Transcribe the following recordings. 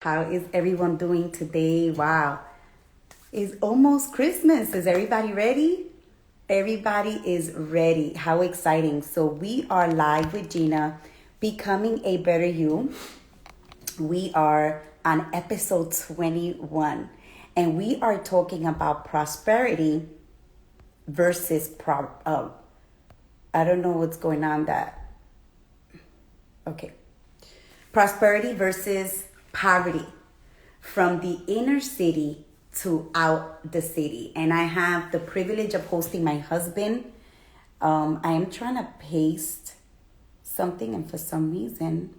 How is everyone doing today? Wow. It's almost Christmas. Is everybody ready? Everybody is ready. How exciting. So we are live with Jina, Becoming a Better You. We are on episode 21. And we are talking about prosperity versus I don't know what's going on okay. Prosperity versus poverty, from the inner city to out the city. And I have the privilege of hosting my husband. I am trying to paste something, and for some reason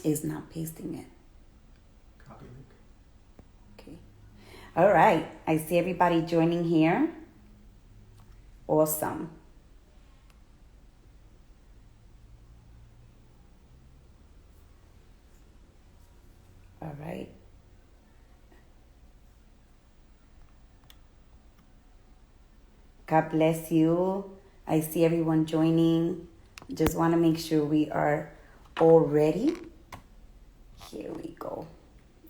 is not pasting it. Copy link. Okay. All right. I see everybody joining here. Awesome. All right. God bless you. I see everyone joining. Just want to make sure we are all ready. Here we go.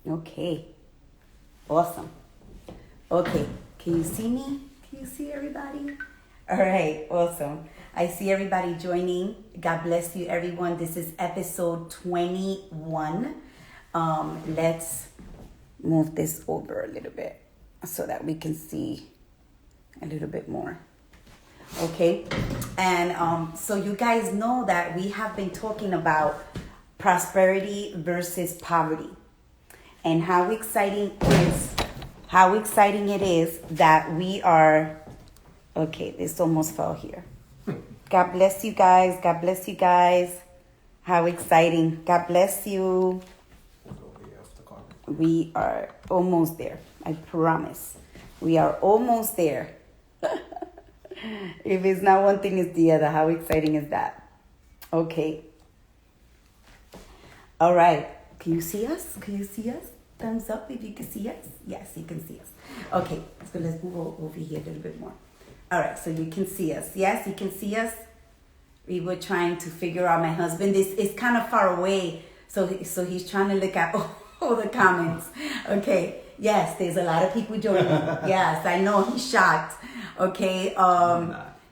Okay. Awesome. Okay. Can you see me? Can you see everybody? All right. Awesome. I see everybody joining. God bless you, everyone. This is episode 21. Let's move this over a little bit so that we can see a little bit more. Okay. And so you guys know that we have been talking about prosperity versus poverty, and how exciting it is that we are, okay, this almost fell here. God bless you guys. God bless you guys. How exciting. God bless you. We are almost there. I promise. We are almost there. If it's not one thing, it's the other. How exciting is that? Okay. All right. Can you see us? Can you see us? Thumbs up if you can see us. Yes, you can see us. Okay. So let's move over here a little bit more. All right. So you can see us. Yes, you can see us. We were trying to figure out my husband. This is kind of far away. So he's trying to look at all the comments. Okay. Yes, there's a lot of people joining. Yes, I know. He's shocked. Okay.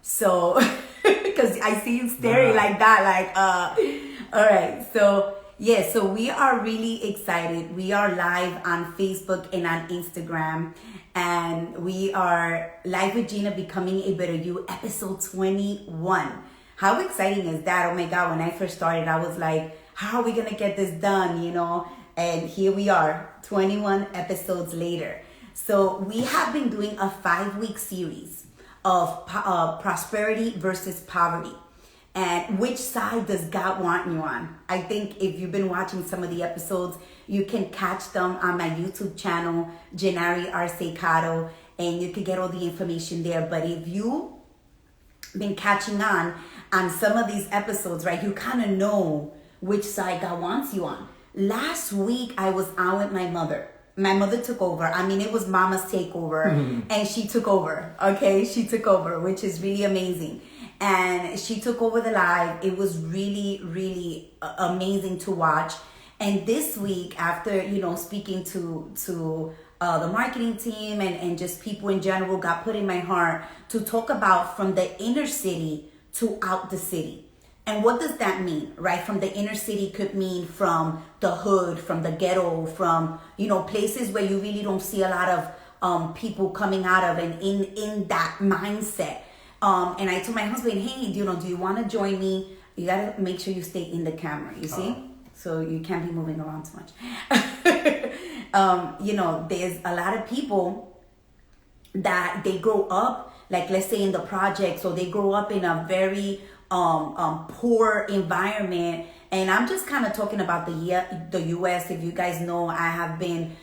So, because I see you staring like that, all right. So, yeah, so we are really excited. We are live on Facebook and on Instagram. And we are live with Jina, Becoming a Better You, episode 21. How exciting is that? Oh my God, when I first started, I was like, how are we going to get this done, And here we are, 21 episodes later. So we have been doing a 5-week series of prosperity versus poverty. And which side does God want you on? I think if you've been watching some of the episodes, you can catch them on my YouTube channel, Jina Arce-Cotto, and you can get all the information there. But if you've been catching on some of these episodes, right, you kind of know which side God wants you on. Last week, I was on with my mother. My mother took over. I mean, it was Mama's takeover, and she took over. Okay, she took over, which is really amazing. And she took over the live. It was really, really amazing to watch. And this week, after speaking to the marketing team and just people in general, got put in my heart to talk about from the inner city to out the city. And what does that mean, right? From the inner city could mean from the hood, from the ghetto, from, places where you really don't see a lot of people coming out of, and in that mindset. And I told my husband, hey, do you want to join me? You got to make sure you stay in the camera, you see? So you can't be moving around too much. There's a lot of people that they grow up, like let's say in the projects, so they grow up in a very poor environment. And I'm just kind of talking about the US. If you guys know, I have been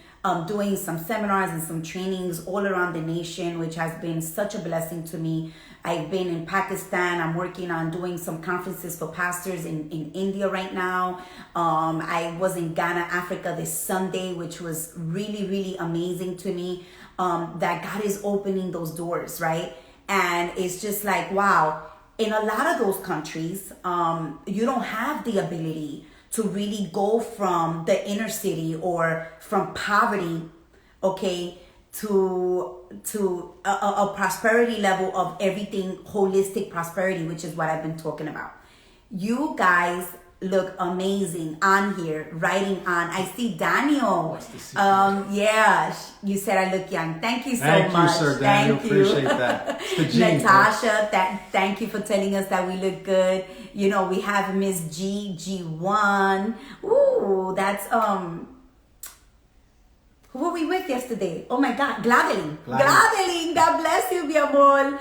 doing some seminars and some trainings all around the nation, which has been such a blessing to me. I've been in Pakistan. I'm working on doing some conferences for pastors in India right now. I was in Ghana, Africa this Sunday, which was really, really amazing to me. That God is opening those doors, right? And it's just like, wow. In a lot of those countries, you don't have the ability to really go from the inner city or from poverty, okay, to a prosperity level of everything, holistic prosperity, which is what I've been talking about. You guys look amazing on here, writing on. I see Daniel. What's the secret? Yeah, you said I look young. Thank you so much. Thank you, sir, Daniel. Thank you. Appreciate that. It's the gene, Natasha, thank you for telling us that we look good. You know, we have Miss G1. Ooh, that's who were we with yesterday? Oh my God, Gladeline. Gladeline, God bless you, mi amor.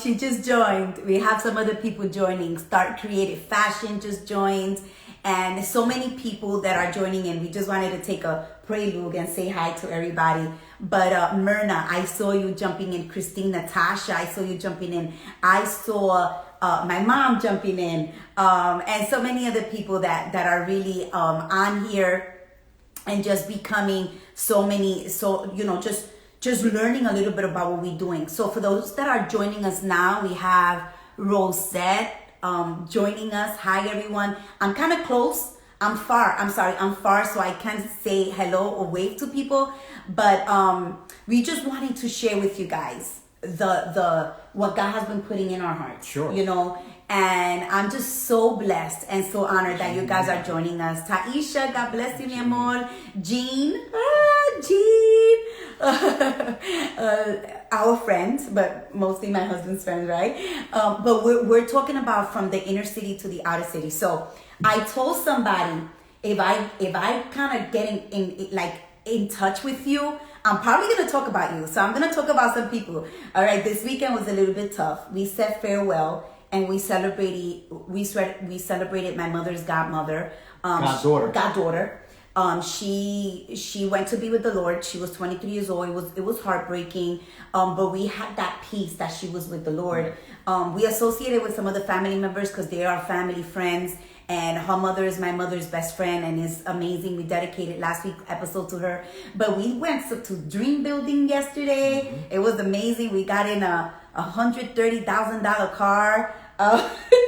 She just joined. We have some other people joining. Start Creative Fashion just joined. And so many people that are joining in. We just wanted to take a prelude and say hi to everybody. But Myrna, I saw you jumping in. Christine, Natasha, I saw you jumping in. I saw my mom jumping in. And so many other people that are really on here and just becoming just learning a little bit about what we're doing. So for those that are joining us now, we have Rosette joining us. Hi everyone. I'm kind of close. I'm far, so I can't say hello or wave to people. But we just wanted to share with you guys the what God has been putting in our hearts. Sure. You know, and I'm just so blessed and so honored that you guys are joining us. Taisha, God bless you, mi amor. Jean, Jean. Our friends, but mostly my husband's friends, right? But we're talking about from the inner city to the outer city. So I told somebody, if I kind of get in touch with you, I'm probably going to talk about you. So I'm going to talk about some people. All right, this weekend was a little bit tough. We said farewell and we celebrated my mother's godmother. Goddaughter. She went to be with the Lord. She was 23 years old. It was heartbreaking. But we had that peace that she was with the Lord. We associated with some other family members because they are family friends. And her mother is my mother's best friend and is amazing. We dedicated last week's episode to her. But we went to Dream Building yesterday. Mm-hmm. It was amazing. We got in a $130,000 car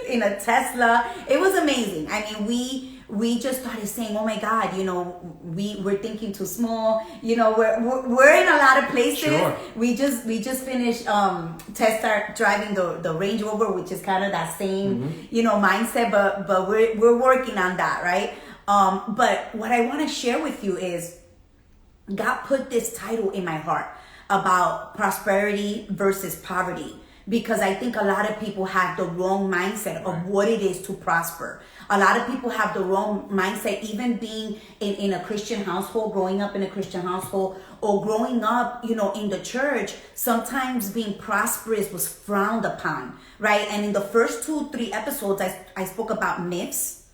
in a Tesla. It was amazing. I mean, we just started saying, oh my God, you know, we're thinking too small. You know, we're in a lot of places. Sure. We just finished test driving the Range Rover, which is kind of that same, you know, mindset, but we're working on that, right? But what I want to share with you is God put this title in my heart about prosperity versus poverty, because I think a lot of people have the wrong mindset of what it is to prosper. A lot of people have the wrong mindset, even being in a Christian household, growing up in a Christian household, or growing up, you know, in the church. Sometimes being prosperous was frowned upon, right? And in the first 2-3 episodes, I spoke about myths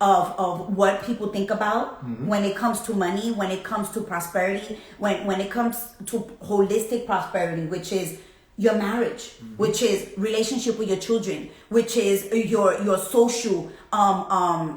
of what people think about when it comes to money, when it comes to prosperity, when it comes to holistic prosperity, which is your marriage, which is relationship with your children, which is your social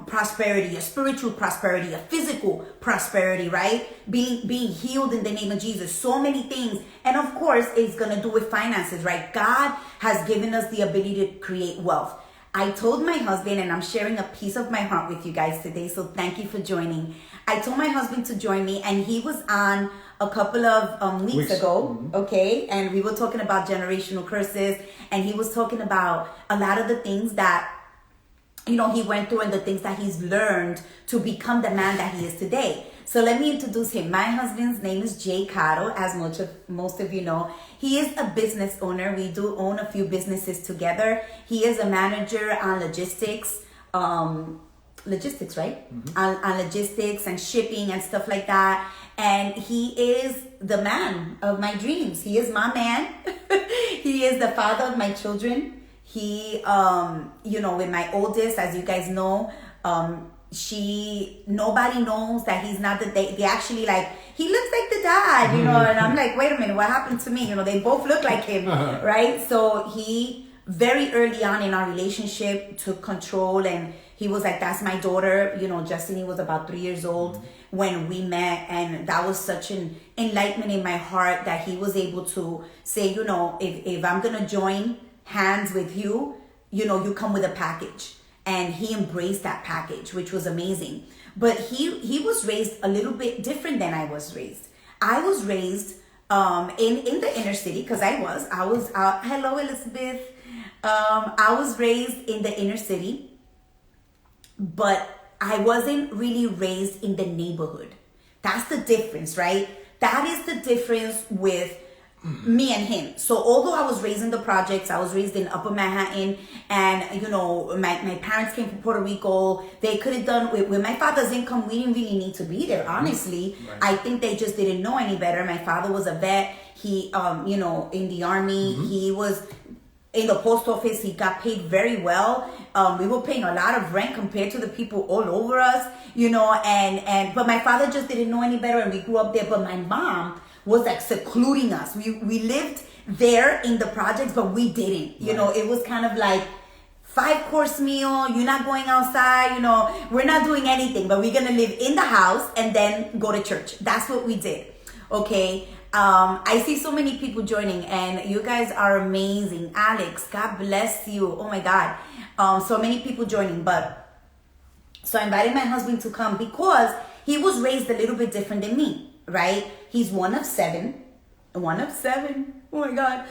prosperity, your spiritual prosperity, your physical prosperity, right? Being healed in the name of Jesus. So many things. And of course, it's going to do with finances, right? God has given us the ability to create wealth. I told my husband, and I'm sharing a piece of my heart with you guys today, so thank you for joining. I told my husband to join me, and he was on a couple of weeks ago, okay? And we were talking about generational curses, and he was talking about a lot of the things that, you know, he went through and the things that he's learned to become the man that he is today. So let me introduce him. My husband's name is Jay Cotto, as most of you know. He is a business owner. We do own a few businesses together. He is a manager on logistics, right? On logistics and shipping and stuff like that. And he is the man of my dreams. He is my man. He is the father of my children. He, you know, with my oldest, as you guys know, nobody knows that he's not they actually like, he looks like the dad, you know, and I'm like, wait a minute, what happened to me? You know, they both look like him, right? So he, very early on in our relationship, took control, and he was like, that's my daughter. You know, Justine was about 3 years old when we met, and that was such an enlightenment in my heart that he was able to say, you know, if I'm gonna join hands with you, you know, you come with a package. and he embraced that package, which was amazing. But he was raised a little bit different than I was raised. I was raised in the inner city, because I was hello Elizabeth. I was raised in the inner city, but I wasn't really raised in the neighborhood. That's the difference, right? That is the difference with me and him. So although I was raised in the projects, I was raised in Upper Manhattan, and my parents came from Puerto Rico. They could have done with my father's income. We didn't really need to be there, honestly. Right. I think they just didn't know any better. My father was a vet. He in the army. He was in the post office. He got paid very well. We were paying a lot of rent compared to the people all over us, but my father just didn't know any better, and we grew up there. But my mom was like secluding us. We lived there in the projects, but we didn't. It was kind of like 5-course meal. You're not going outside. We're not doing anything, but we're gonna live in the house and then go to church. That's what we did. Okay. I see so many people joining, and you guys are amazing. Alex, God bless you. Oh my God. So many people joining, so I invited my husband to come because he was raised a little bit different than me, right? He's one of seven. Oh my God.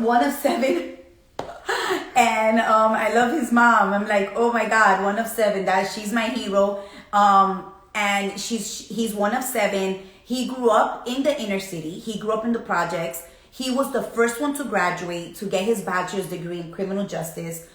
One of seven. And I love his mom. I'm like, oh my God, one of seven. She's my hero. And he's one of seven. He grew up in the inner city. He grew up in the projects. He was the first one to graduate, to get his bachelor's degree in criminal justice.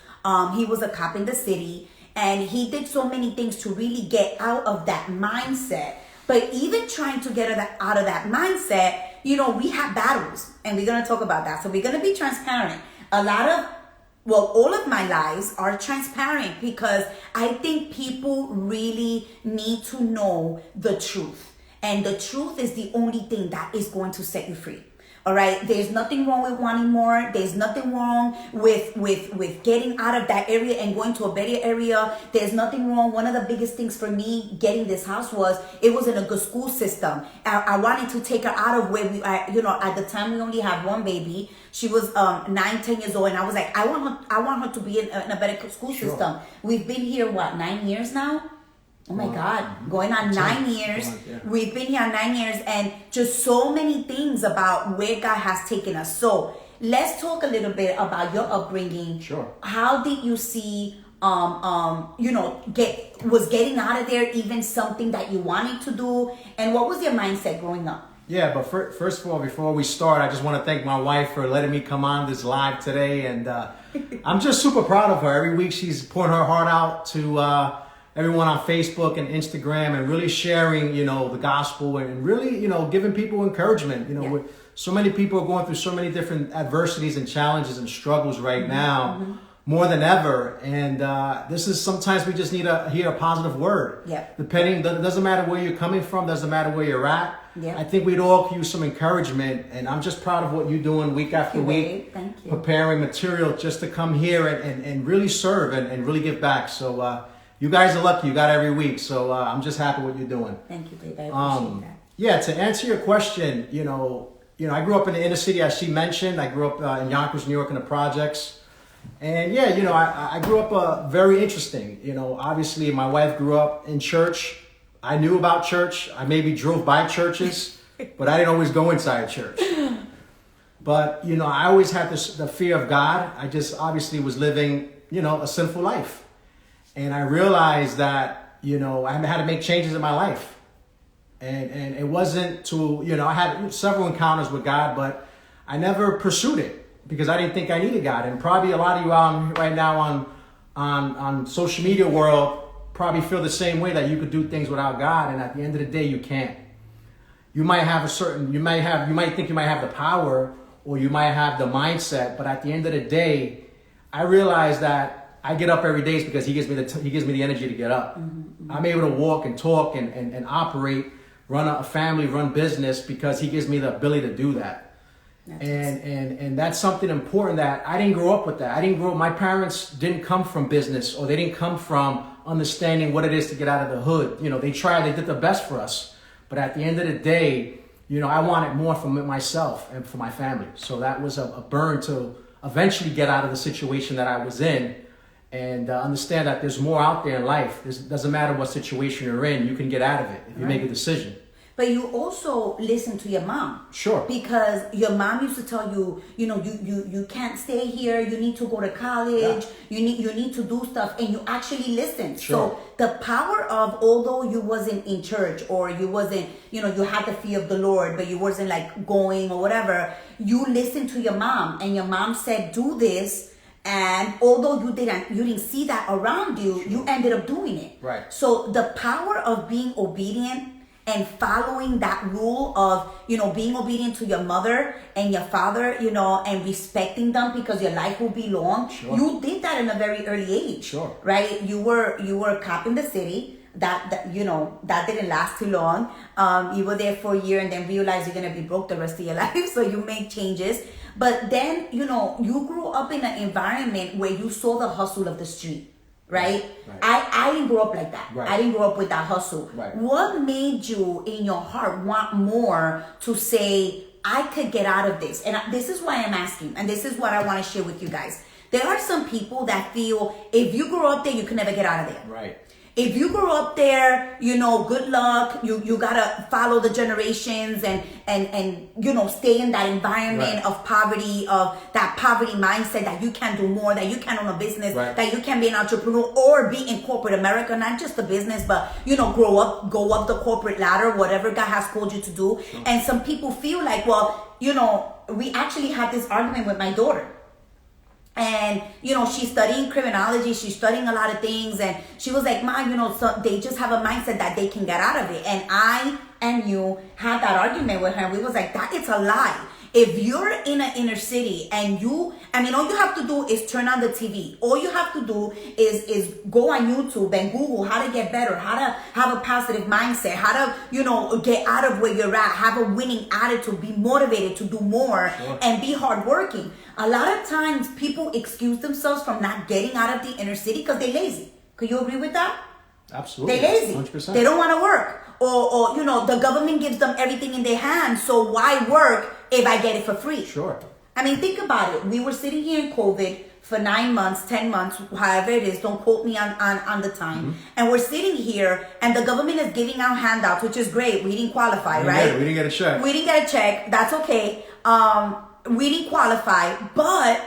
He was a cop in the city, and he did so many things to really get out of that mindset. But even trying to get out of that mindset, we have battles, and we're going to talk about that. So we're going to be transparent. All of my lives are transparent because I think people really need to know the truth. And the truth is the only thing that is going to set you free. All right. There's nothing wrong with wanting more. There's nothing wrong with getting out of that area and going to a better area. There's nothing wrong. One of the biggest things for me getting this house was it was in a good school system. I wanted to take her out of where at the time we only had one baby. She was 9-10 years old, and I was like, I want her to be in a better school system. We've been here 9 years now. Oh my God, going on 9 years. Yeah. We've been here 9 years, and just so many things about where God has taken us. So let's talk a little bit about your upbringing. Sure. How did you see, was getting out of there even something that you wanted to do? And what was your mindset growing up? Yeah, but first of all, before we start, I just want to thank my wife for letting me come on this live today. And I'm just super proud of her. Every week she's pouring her heart out to everyone on Facebook and Instagram, and really sharing, the gospel, and really, giving people encouragement. With so many people are going through so many different adversities and challenges and struggles right now, more than ever. And this is sometimes we just need to hear a positive word. Yeah. It doesn't matter where you're coming from, doesn't matter where you're at. Yeah. I think we'd all use some encouragement, and I'm just proud of what you're doing week after week. Thank you. Preparing material just to come here and really serve and really give back. So you guys are lucky. You got every week. So I'm just happy what you're doing. Thank you, babe. I appreciate that. Yeah, to answer your question, I grew up in the inner city, as she mentioned. I grew up in Yonkers, New York, in the projects. And I grew up very interesting. Obviously my wife grew up in church. I knew about church. I maybe drove by churches, but I didn't always go inside church. But, I always had the fear of God. I just obviously was living, a sinful life. And I realized that, I had to make changes in my life. And it wasn't to, I had several encounters with God, but I never pursued it because I didn't think I needed God. And probably a lot of you out right now on social media world probably feel the same way, that you could do things without God. And at the end of the day, you can't. You might think you might have the power, or you might have the mindset, but at the end of the day, I realized that I get up every day because He gives me the energy to get up. Mm-hmm. I'm able to walk and talk and operate, run a family, run business because He gives me the ability to do that. And that's something important that I didn't grow up with. My parents didn't come from business, or they didn't come from understanding what it is to get out of the hood. They did the best for us. But at the end of the day, I wanted more for myself and for my family. So that was a burn to eventually get out of the situation that I was in. and understand that there's more out there in life. It doesn't matter what situation you're in, you can get out of it if you make a decision. But you also listen to your mom. Sure. Because your mom used to tell you, you can't stay here. You need to go to college. Yeah. You need to do stuff, and you actually listened. Sure. So the power of, although you wasn't in church or you wasn't, you had the fear of the Lord, but you wasn't like going or whatever, you listened to your mom, and your mom said, do this. And although you didn't see that around you, you ended up doing it. Right. So the power of being obedient and following that rule of, being obedient to your mother and your father, and respecting them because your life will be long. Sure. You did that in a very early age. Sure. Right? You were a cop in the city. That didn't last too long. You were there for a year and then realized you're going to be broke the rest of your life. So you made changes. But then, you grew up in an environment where you saw the hustle of the street. Right? I didn't grow up like that. Right. I didn't grow up with that hustle. Right. What made you in your heart want more to say, I could get out of this? And this is why I'm asking, and this is what I want to share with you guys. There are some people that feel if you grow up there, you can never get out of there. Right. If you grew up there, good luck. You gotta follow the generations and stay in that environment of poverty, of that poverty mindset that you can do more, that you can own a business, that you can be an entrepreneur or be in corporate America, not just the business, but go up the corporate ladder, whatever God has called you to do. Sure. And some people feel like, well, we actually had this argument with my daughter. And, she's studying criminology. She's studying a lot of things. And she was like, Ma, so they just have a mindset that they can get out of it. And I and you had that argument with her. And we was like, it's a lie. If you're in an inner city and all you have to do is turn on the TV. All you have to do is go on YouTube and Google how to get better, how to have a positive mindset, how to, get out of where you're at, have a winning attitude, be motivated to do more, and be hardworking. A lot of times people excuse themselves from not getting out of the inner city because they're lazy. Could you agree with that? Absolutely. They're lazy. 100%. They don't want to work. Or the government gives them everything in their hands. So why work if I get it for free? Sure. Think about it. We were sitting here in COVID for 9 months, 10 months, however it is. Don't quote me on the time. Mm-hmm. And we're sitting here and the government is giving out handouts, which is great. We didn't qualify, right? We didn't get a check. We didn't get a check. That's okay. We didn't qualify. But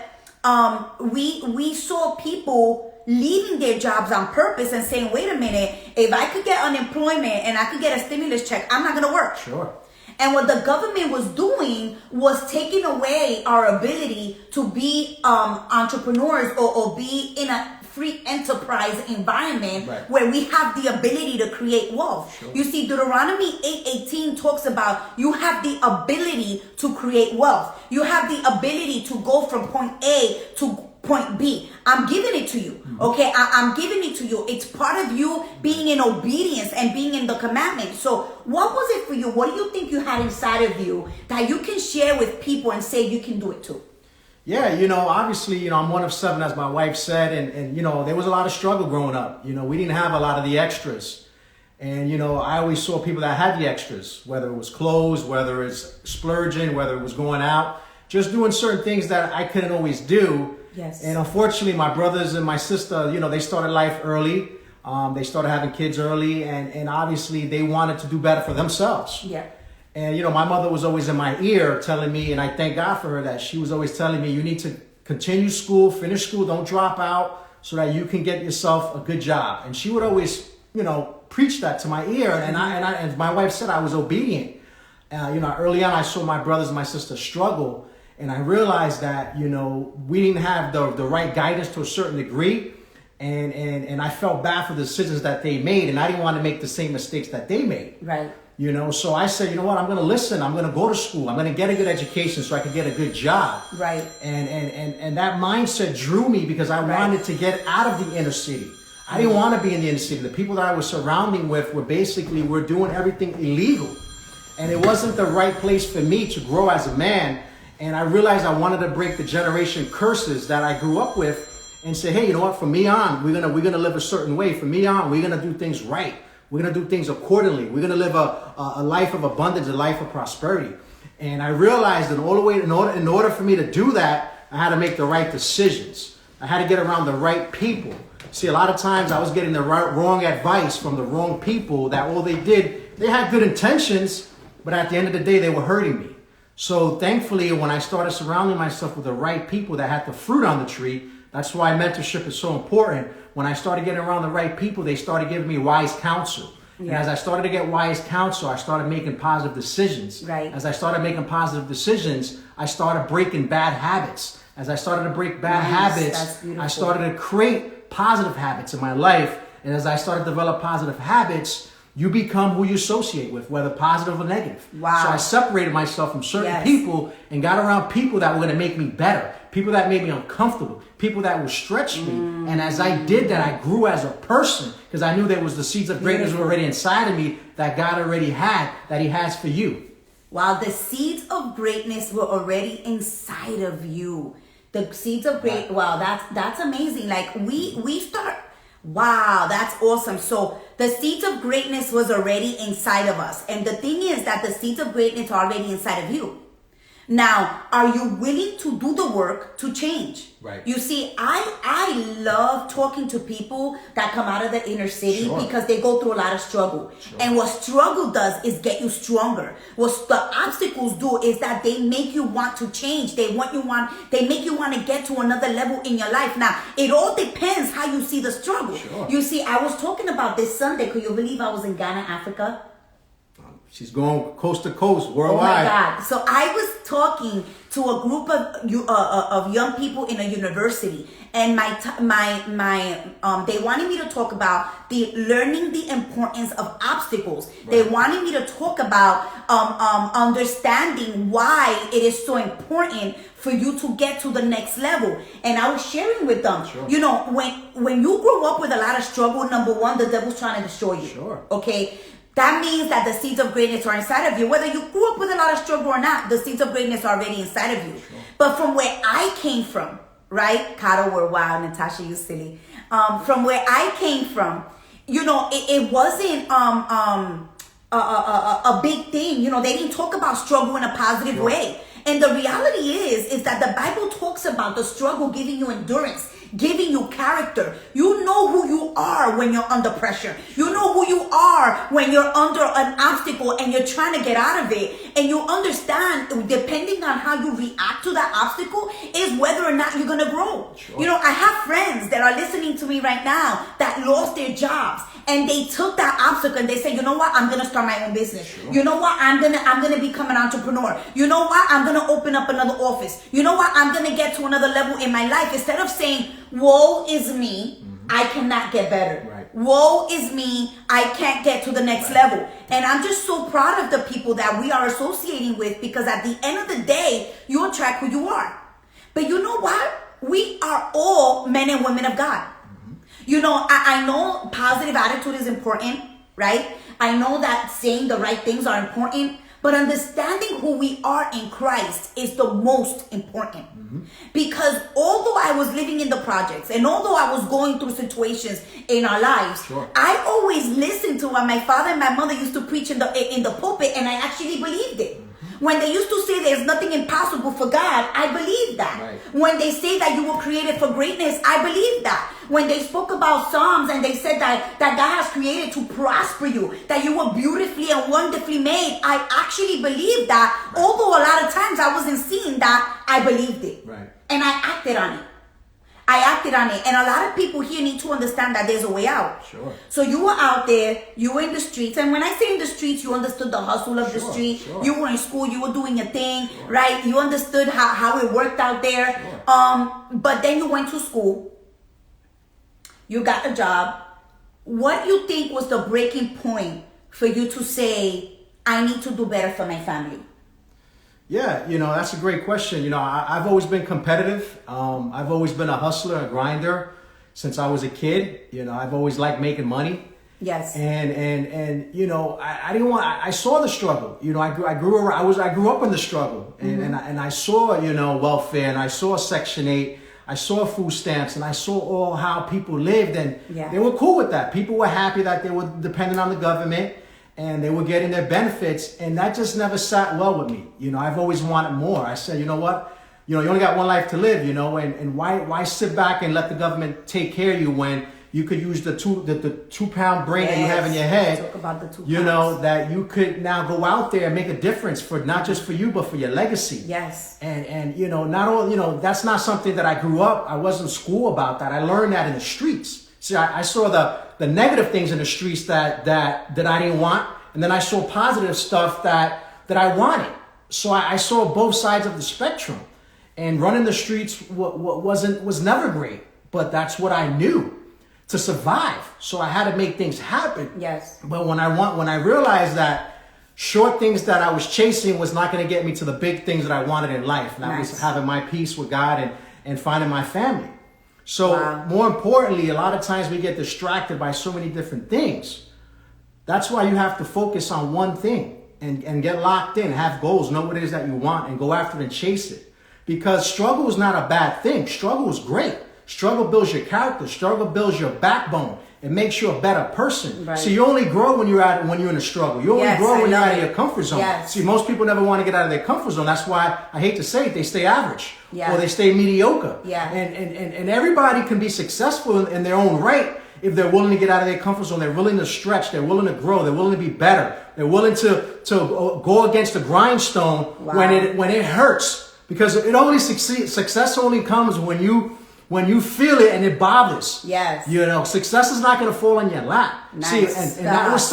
we saw people leaving their jobs on purpose and saying, wait a minute, if I could get unemployment and I could get a stimulus check, I'm not going to work. Sure. And what the government was doing was taking away our ability to be entrepreneurs or be in a free enterprise environment where we have the ability to create wealth. Sure. You see, Deuteronomy 8:18 talks about you have the ability to create wealth. You have the ability to go from point A to point B. I'm giving it to you. Okay, I'm giving it to you. It's part of you being in obedience and being in the commandment. So what was it for you? What do you think you had inside of you that you can share with people and say you can do it too? Yeah, obviously, I'm one of 7, as my wife said, and there was a lot of struggle growing up. We didn't have a lot of the extras. And, I always saw people that had the extras, whether it was clothes, whether it's splurging, whether it was going out, just doing certain things that I couldn't always do. Yes. And unfortunately, my brothers and my sister, they started life early. They started having kids early, and obviously they wanted to do better for themselves. Yeah. And, my mother was always in my ear telling me, and I thank God for her, that she was always telling me, you need to continue school, finish school, don't drop out, so that you can get yourself a good job. And she would always, preach that to my ear. And and my wife said I was obedient. Early on, I saw my brothers and my sister struggle. And I realized that, we didn't have the right guidance to a certain degree. And I felt bad for the decisions that they made. And I didn't want to make the same mistakes that they made. Right. So I said, I'm going to listen. I'm going to go to school. I'm going to get a good education so I can get a good job. Right. And that mindset drew me because I wanted to get out of the inner city. I didn't want to be in the inner city. The people that I was surrounding with were doing everything illegal. And it wasn't the right place for me to grow as a man. And I realized I wanted to break the generation curses that I grew up with and say, hey, from me on, we're gonna live a certain way. From me on, we're gonna do things right. We're gonna do things accordingly. We're gonna live a life of abundance, a life of prosperity. And I realized that in order for me to do that, I had to make the right decisions. I had to get around the right people. See, a lot of times I was getting the wrong advice from the wrong people that all they did, they had good intentions, but at the end of the day, they were hurting me. So thankfully, when I started surrounding myself with the right people that had the fruit on the tree, that's why mentorship is so important. When I started getting around the right people, they started giving me wise counsel. Yeah. And as I started to get wise counsel, I started making positive decisions. Right. As I started making positive decisions, I started breaking bad habits. As I started to break bad habits, I started to create positive habits in my life. And as I started to develop positive habits, you become who you associate with, whether positive or negative. Wow. So I separated myself from certain people and got around people that were going to make me better, people that made me uncomfortable, people that would stretch me. And as I did that, I grew as a person because I knew there was the seeds of greatness already inside of me that God already had, that He has for you. Wow, the seeds of greatness were already inside of you. The seeds of great. Wow, that's amazing. Like we start. Wow, that's awesome. So the seeds of greatness was already inside of us. And the thing is that the seeds of greatness are already inside of you. Now, are you willing to do the work to change? Right. You see, I love talking to people that come out of the inner city because they go through a lot of struggle. And what struggle does is get you stronger. What the obstacles do is that they make you want to change. They make you want to get to another level in your life. Now, it all depends how you see the struggle. You see, I was talking about this Sunday. Could you believe I was in Ghana, Africa? She's going coast to coast, worldwide. Oh my God. So I was talking to a group of young people in a university, and they wanted me to talk about learning the importance of obstacles. Right. They wanted me to talk about understanding why it is so important for you to get to the next level. And I was sharing with them, you know, when you grow up with a lot of struggle, number one, the devil's trying to destroy you. Okay? That means that the seeds of greatness are inside of you. Whether you grew up with a lot of struggle or not, the seeds of greatness are already inside of you. But from where I came from, right? Cotto, we're wild. Natasha, you silly. From where I came from, you know, it wasn't a big thing. You know, they didn't talk about struggle in a positive way. And the reality is that the Bible talks about the struggle giving you endurance, giving you character. You know who you are when you're under pressure. You know who you are when you're under an obstacle and you're trying to get out of it. And you understand, depending on how you react to that obstacle, is whether or not you're going to grow. You know, I have friends that are listening to me right now that lost their jobs. And they took that obstacle and they said, you know what? I'm going to start my own business. You know what? I'm going to become an entrepreneur. You know what? I'm going to open up another office. You know what? I'm going to get to another level in my life. Instead of saying, woe is me, I cannot get better. Woe is me, I can't get to the next level. And I'm just so proud of the people that we are associating with, because at the end of the day, you attract who you are. But you know what? We are all men and women of God. You know, I know positive attitude is important, right? I know that saying the right things are important, but understanding who we are in Christ is the most important. Because although I was living in the projects and although I was going through situations in our lives, I always listened to what my father and my mother used to preach in the pulpit, and I actually believed it. When they used to say there's nothing impossible for God, I believed that. When they say that you were created for greatness, I believed that. When they spoke about Psalms and they said that God has created to prosper you, that you were beautifully and wonderfully made, I actually believed that. Although a lot of times I wasn't seeing that, I believed it. And I acted on it. And a lot of people here need to understand that there's a way out. So you were out there, you were in the streets. And when I say in the streets, you understood the hustle of the street. You were in school, you were doing your thing, right? You understood how it worked out there. But then you went to school. You got a job. What do you think was the breaking point for you to say, I need to do better for my family? Yeah, you know, that's a great question. You know, I've always been competitive. I've always been a hustler, a grinder since I was a kid. You know, I've always liked making money. Yes. And you know, I saw the struggle. You know, I grew up in the struggle, and I saw, you know, welfare, and I saw Section 8. I saw food stamps, and I saw all how people lived, and they were cool with that. People were happy that they were dependent on the government, and they were getting their benefits, and that just never sat well with me. You know, I've always wanted more. I said, you know what? you know, you only got one life to live, you know, and why sit back and let the government take care of you when you could use the 2-pound brain that you have in your head, talk about the 2 you know, that you could now go out there and make a difference for not just for you, but for your legacy. Yes. And you know, not all, you know, that's not something that I grew up. I wasn't in school about that. I learned that in the streets. See, I saw the negative things in the streets that I didn't want. And then I saw positive stuff that I wanted. So I saw both sides of the spectrum. And running the streets was never great, but that's what I knew to survive. So I had to make things happen. Yes. But when I realized that short things that I was chasing was not going to get me to the big things that I wanted in life, and that was having my peace with God and finding my family. So more importantly, a lot of times we get distracted by so many different things. That's why you have to focus on one thing and get locked in, have goals, know what it is that you want, and go after it and chase it. Because struggle is not a bad thing. Struggle is great. Struggle builds your character. Struggle builds your backbone. It makes you a better person. Right. So you only grow when you're in a struggle. You only grow when you're out of your comfort zone. Yes. See, most people never want to get out of their comfort zone. That's why I hate to say it, they stay average or they stay mediocre. Yeah. And everybody can be successful in their own right if they're willing to get out of their comfort zone. They're willing to stretch. They're willing to grow. They're willing to be better. They're willing to go against the grindstone when it hurts. Because it only success only comes when you feel it and it bothers. Yes. You know, success is not going to fall in your lap. Nice. See, and that was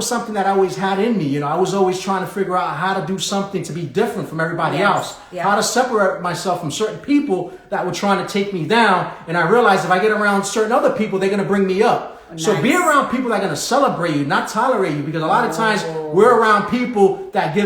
something that I always had in me. You know, I was always trying to figure out how to do something to be different from everybody else. Yeah. How to separate myself from certain people that were trying to take me down. And I realized if I get around certain other people, they're going to bring me up. Nice. So be around people that are going to celebrate you, not tolerate you. Because a lot of times we're around people that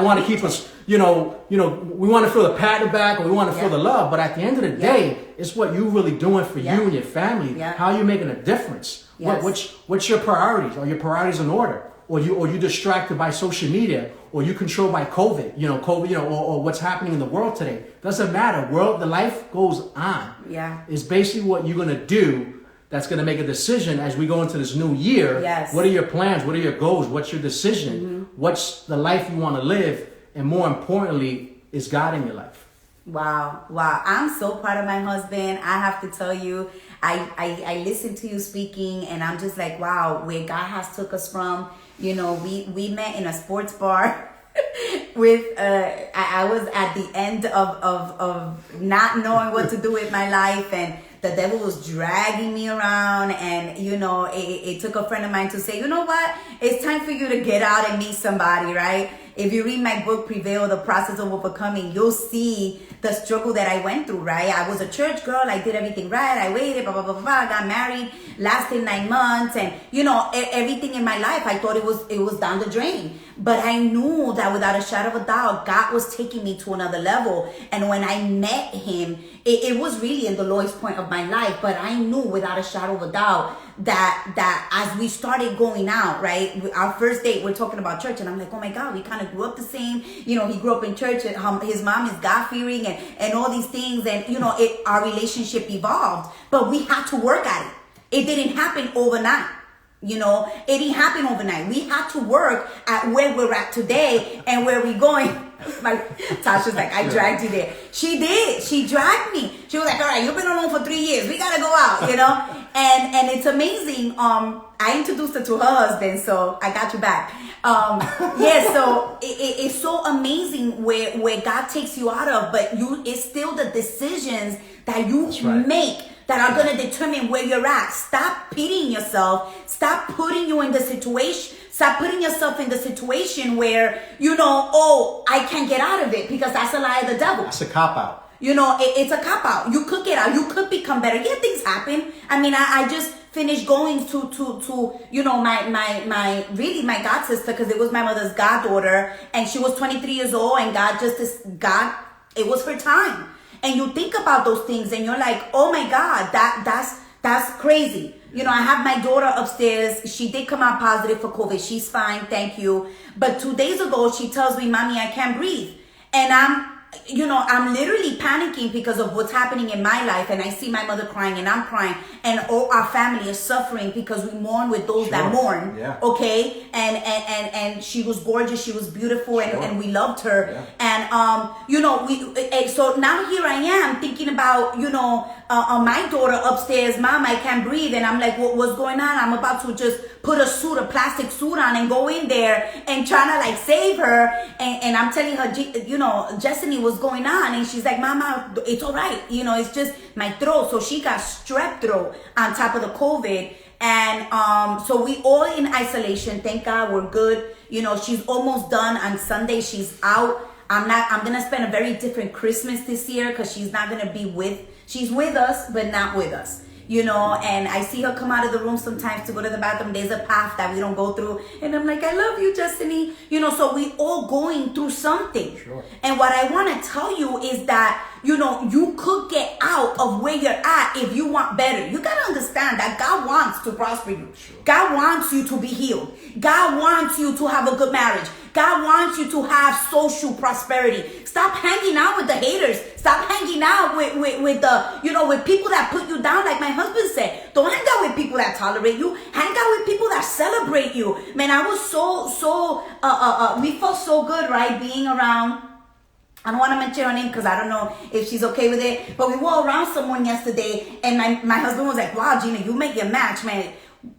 want to keep us, you know, we want to feel the pat in the back or we want to feel the love. But at the end of the day, it's what you really doing for you and your family. Yeah. How you making a difference? Yes. What's your priorities? Are your priorities in order? Or you distracted by social media? Or you controlled by COVID? Or what's happening in the world today? Doesn't matter. The life goes on. Yeah. It's basically what you're gonna do. That's going to make a decision as we go into this new year. Yes. What are your plans? What are your goals? What's your decision? Mm-hmm. What's the life you want to live? And more importantly, is God in your life? Wow. I'm so proud of my husband. I have to tell you, I listen to you speaking and I'm just like, wow, where God has took us from. You know, we met in a sports bar. With I was at the end of not knowing what to do with my life, and the devil was dragging me around, and you know it took a friend of mine to say, you know what, it's time for you to get out and meet somebody, right? If you read my book, Prevail, The Process of Overcoming, you'll see the struggle that I went through, right? I was a church girl. I did everything right. I waited, blah, blah, blah, blah. Got married, lasted 9 months. And, you know, everything in my life, I thought it was down the drain. But I knew that without a shadow of a doubt, God was taking me to another level. And when I met him, it was really in the lowest point of my life. But I knew without a shadow of a doubt that as we started going out, right, our first date, we're talking about church, and I'm like, oh my God, we kind of grew up the same. You know, he grew up in church, and his mom is God-fearing and all these things, and you know, our relationship evolved, but we had to work at it. It didn't happen overnight. You know, it didn't happen overnight. We had to work at where we're at today and where we're going. Tasha's like, I dragged you there. She did. She dragged me. She was like, all right, you've been alone for 3 years. We got to go out, you know? And it's amazing. I introduced her to her husband, so I got you back. So it's so amazing where God takes you out of, but it's still the decisions that you make that are going to determine where you're at. Stop pitying yourself. Stop putting you in the situation. Stop putting yourself in the situation where, you know, oh, I can't get out of it, because that's a lie of the devil. It's a cop-out. You know, it's a cop-out. You could get out. You could become better. Yeah, things happen. I mean, I just finished going to you know, my god sister, because it was my mother's goddaughter, and she was 23 years old, and it was her time. And you think about those things and you're like, oh my God, that's crazy. You know, I have my daughter upstairs. She did come out positive for COVID. She's fine, thank you. But 2 days ago, she tells me, Mommy, I can't breathe. And I'm literally panicking because of what's happening in my life. And I see my mother crying and I'm crying. And all our family is suffering because we mourn with those that mourn. Yeah. Okay? And she was gorgeous. She was beautiful. And we loved her. Yeah. so now here I am thinking about, my daughter upstairs, Mom, I can't breathe. And I'm like, what's going on? I'm about to just put a plastic suit on and go in there and trying to like save her. And I'm telling her, Jessany, what's going on? And she's like, Mama, it's all right. It's just my throat. So she got strep throat on top of the COVID. And so we all in isolation. Thank God we're good. She's almost done on Sunday. She's out. I'm going to spend a very different Christmas this year because she's not going to be she's with us, but not with us. And I see her come out of the room sometimes to go to the bathroom. There's a path that we don't go through. And I'm like, I love you, Destiny. So we all going through something. Sure. And what I want to tell you is that, you could get out of where you're at if you want better. You got to understand that God wants to prosper you. Sure. God wants you to be healed. God wants you to have a good marriage. God wants you to have social prosperity. Stop hanging out with the haters. Stop hanging out with the, with people that put you down. Like my husband said, don't hang out with people that tolerate you. Hang out with people that celebrate you. Man, I was we felt so good, right? Being around, I don't want to mention her name because I don't know if she's okay with it. But we were around someone yesterday and my husband was like, wow, Gina, you make your match, man.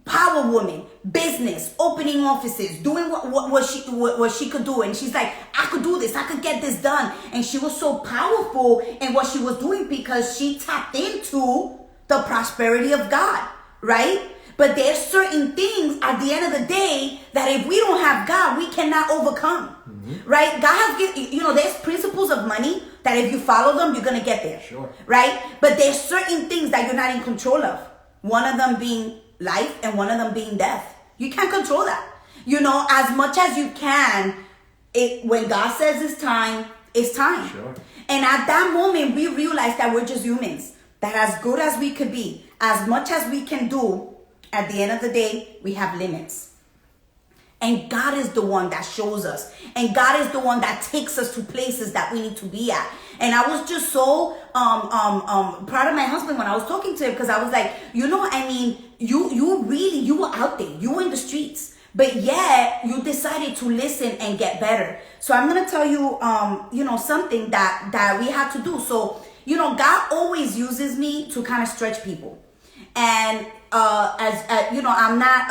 Power woman, business, opening offices, doing what she could do. And she's like, I could do this. I could get this done. And she was so powerful in what she was doing because she tapped into the prosperity of God, right? But there's certain things at the end of the day that if we don't have God, we cannot overcome, right? God has given, there's principles of money that if you follow them, you're going to get there, sure, right? But there's certain things that you're not in control of. One of them being life and one of them being death. You can't control that. As much as you can, when God says it's time, it's time. Sure. And at that moment, we realize that we're just humans. That as good as we could be, as much as we can do, at the end of the day, we have limits. And God is the one that shows us. And God is the one that takes us to places that we need to be at. And I was just so proud of my husband when I was talking to him because I was like, you were out there. You were in the streets. But yet, you decided to listen and get better. So I'm going to tell you, something that we had to do. So, God always uses me to kind of stretch people. And I'm not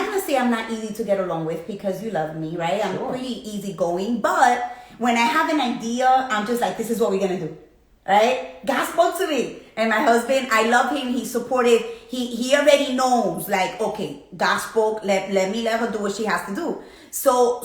going to say I'm not easy to get along with because you love me, right? I'm pretty easygoing. But when I have an idea, I'm just like, this is what we're going to do, right? God spoke to me. And my husband, I love him. He's supportive. He already knows, like, okay, God spoke. Let her do what she has to do. So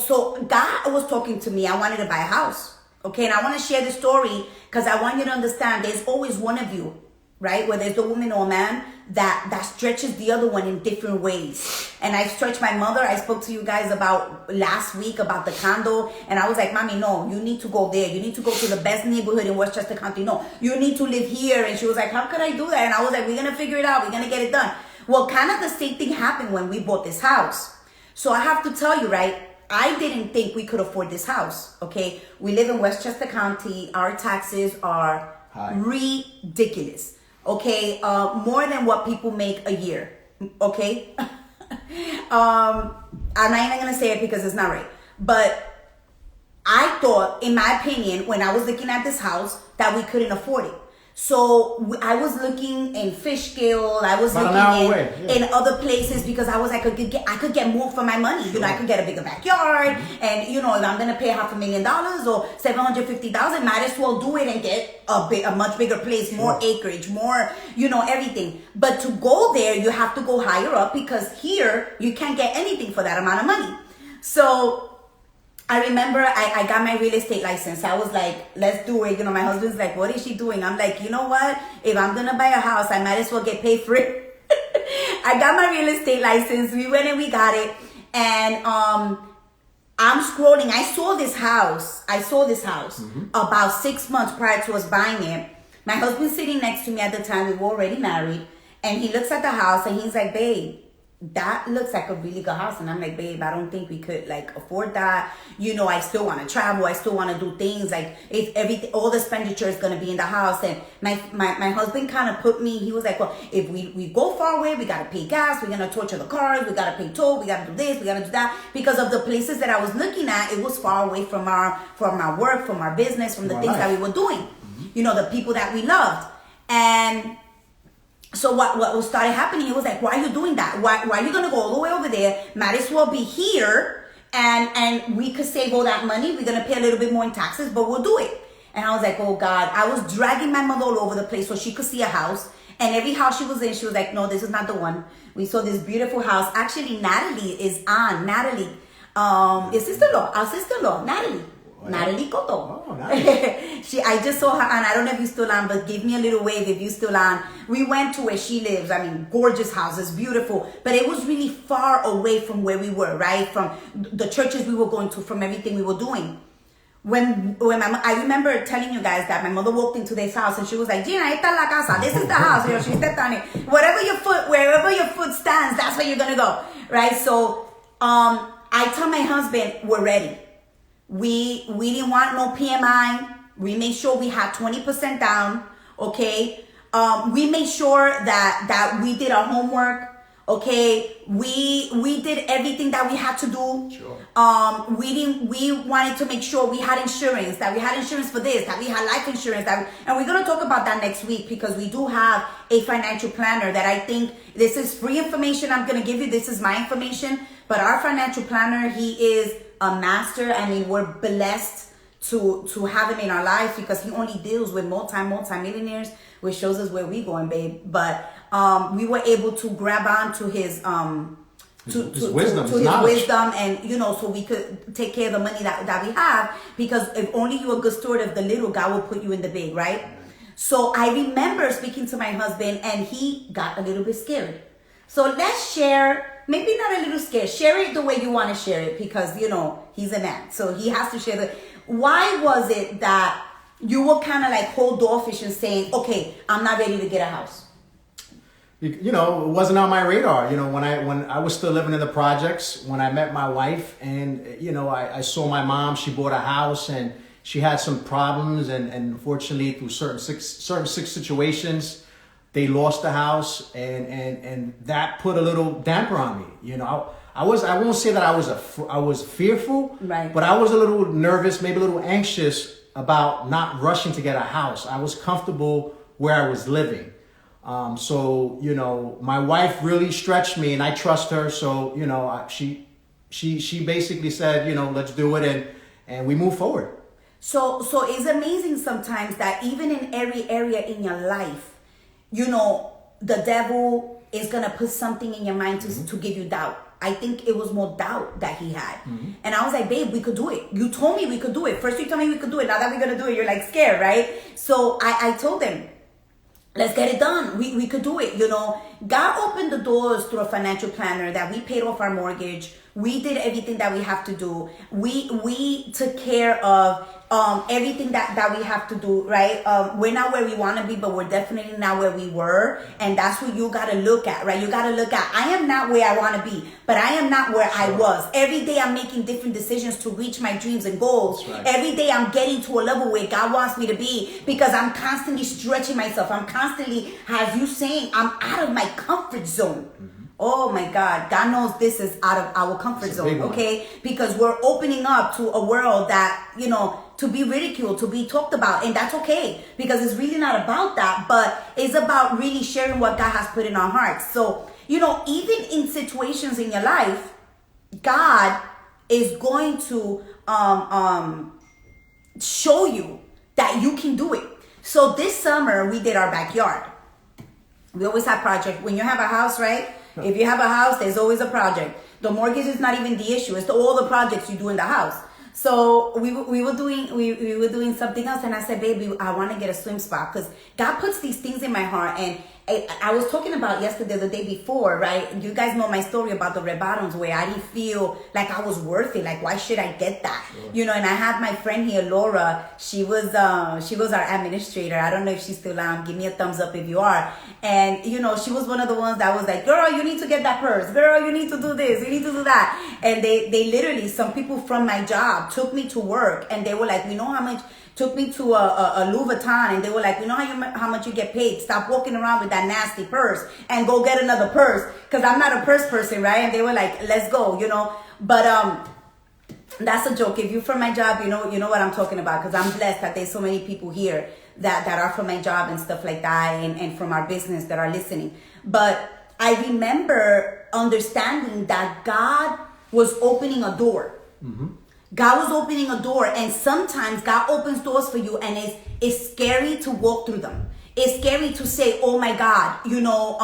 God was talking to me. I wanted to buy a house, okay? And I want to share the story because I want you to understand there's always one of you, right? Whether it's a woman or a man that stretches the other one in different ways. And I stretched my mother. I spoke to you guys about last week about the condo. And I was like, Mommy, no, you need to go there. You need to go to the best neighborhood in Westchester County. No, you need to live here. And she was like, how could I do that? And I was like, we're going to figure it out. We're going to get it done. Well, kind of the same thing happened when we bought this house. So I have to tell you, right? I didn't think we could afford this house. Okay. We live in Westchester County. Our taxes are ridiculous. Okay, more than what people make a year. Okay, I'm not even gonna say it because it's not right. But I thought, in my opinion, when I was looking at this house, that we couldn't afford it. So I was looking in Fishkill. I was looking in other places because I was like, I could get more for my money. Sure. I could get a bigger backyard, and if I'm gonna pay $500,000 or $750,000, might as well do it and get a much bigger place, more acreage, more everything. But to go there, you have to go higher up because here you can't get anything for that amount of money. So I remember I got my real estate license. I was like, let's do it. My husband's like, what is she doing? I'm like, you know what? If I'm going to buy a house, I might as well get paid for it. I got my real estate license. We went and we got it. And I'm scrolling. I saw this house about 6 months prior to us buying it. My husband's sitting next to me at the time. We were already married. And he looks at the house and he's like, babe, that looks like a really good house. And I'm like, babe, I don't think we could like afford that. You know, I still want to travel. I still want to do things. Like, if everything, all the expenditure is going to be in the house. And my husband kind of put me, he was like, well, if we go far away, we got to pay gas. We're going to torture the cars. We got to pay toll. We got to do this. We got to do that. Because of the places that I was looking at, it was far away from our work, from our business, from the things that we were doing. You know, the people that we loved. And so what started happening, it was like, why are you doing that? Why are you going to go all the way over there? Might as well be here, and we could save all that money. We're going to pay a little bit more in taxes, but we'll do it. And I was like, oh God, I was dragging my mother all over the place so she could see a house. And every house she was in, she was like, no, this is not the one. We saw this beautiful house. Actually, Natalie is on. Natalie, our sister-in-law, Natalie. Arce-Cotto. Oh, nice. I just saw her, and I don't know if you're still on, but give me a little wave if you're still on. We went to where she lives. I mean, gorgeous houses, beautiful, but it was really far away from where we were, right? From the churches we were going to, from everything we were doing. When I remember telling you guys that my mother walked into this house and she was like, Gina, esta es la casa. This is the house. Wherever your foot stands, that's where you're gonna go, right? So, I tell my husband, we're ready. We didn't want no PMI. We made sure we had 20% down. Okay. We made sure that we did our homework. Okay. We did everything that we had to do. Sure. We wanted to make sure we had insurance, that we had insurance for this, that we had life insurance, and we're going to talk about that next week, because we do have a financial planner that I think, this is free information I'm going to give you. This is my information, but our financial planner, he is a master. I mean, we're blessed to have him in our lives, because he only deals with multi-millionaires, which shows us where we're going, babe. But we were able to grab on to his wisdom, and you know, so we could take care of the money that we have, because if only you're a good steward of the little, God will put you in the big, right? So I remember speaking to my husband, and he got a little bit scared. So let's share, maybe not a little scared, share it the way you want to share it, because, you know, he's a man. So he has to share why was it that you were kind of like hold offish and saying, okay, I'm not ready to get a house? You know, it wasn't on my radar. You know, when I was still living in the projects, when I met my wife, and, you know, I saw my mom, she bought a house, and she had some problems, and unfortunately through certain six situations, they lost the house, and that put a little damper on me. You know, I won't say that I was fearful, right, but I was a little nervous, maybe a little anxious about not rushing to get a house. I was comfortable where I was living. So, you know, my wife really stretched me, and I trust her. So, you know, she basically said, you know, let's do it, and we move forward. So it's amazing sometimes that even in every area in your life, you know, the devil is going to put something in your mind to give you doubt. I think it was more doubt that he had. Mm-hmm. And I was like, babe, we could do it. You told me we could do it. First you told me we could do it. Now that we're going to do it, you're like scared, right? So I told him, let's get it done. We could do it. You know, God opened the doors through a financial planner that we paid off our mortgage. We did everything that we have to do. We took care of everything that we have to do, right? We're not where we want to be, but we're definitely not where we were. And that's what you got to look at, right? You got to look at, I am not where I want to be, but I am not where I was. Every day I'm making different decisions to reach my dreams and goals. Right. Every day I'm getting to a level where God wants me to be, because I'm constantly stretching myself. I'm constantly, as you saying, I'm out of my comfort zone. Mm-hmm. Oh my God, God knows this is out of our comfort zone, okay? Because we're opening up to a world that, you know, to be ridiculed, to be talked about, and that's okay, because it's really not about that, but it's about really sharing what God has put in our hearts. So, you know, even in situations in your life, God is going to show you that you can do it. So this summer, we did our backyard. We always have projects. When you have a house, right? If you have a house, there's always a project. The mortgage is not even the issue. It's all the projects you do in the house. So we were doing something else, and I said, baby, I want to get a swim spot, because God puts these things in my heart, I was talking about yesterday, the day before, right? You guys know my story about the red bottoms, where I didn't feel like I was worth it. Like, why should I get that? Sure. You know, and I had my friend here, Laura. She was our administrator. I don't know if she's still on. Give me a thumbs up if you are. And, you know, she was one of the ones that was like, girl, you need to get that purse. Girl, you need to do this. You need to do that. And they literally, some people from my job took me to work, and they were like, we know how much. Took me to a Louis Vuitton, and they were like, we know how much you get paid. Stop walking around with that nasty purse and go get another purse. Because I'm not a purse person, right? And they were like, let's go, you know. But that's a joke. If you're from my job, you know what I'm talking about. Because I'm blessed that there's so many people here that are from my job and stuff like that, and from our business that are listening. But I remember understanding that God was opening a door. Mm-hmm. God was opening a door, and sometimes God opens doors for you, and it's scary to walk through them. It's scary to say, "Oh my God, you know,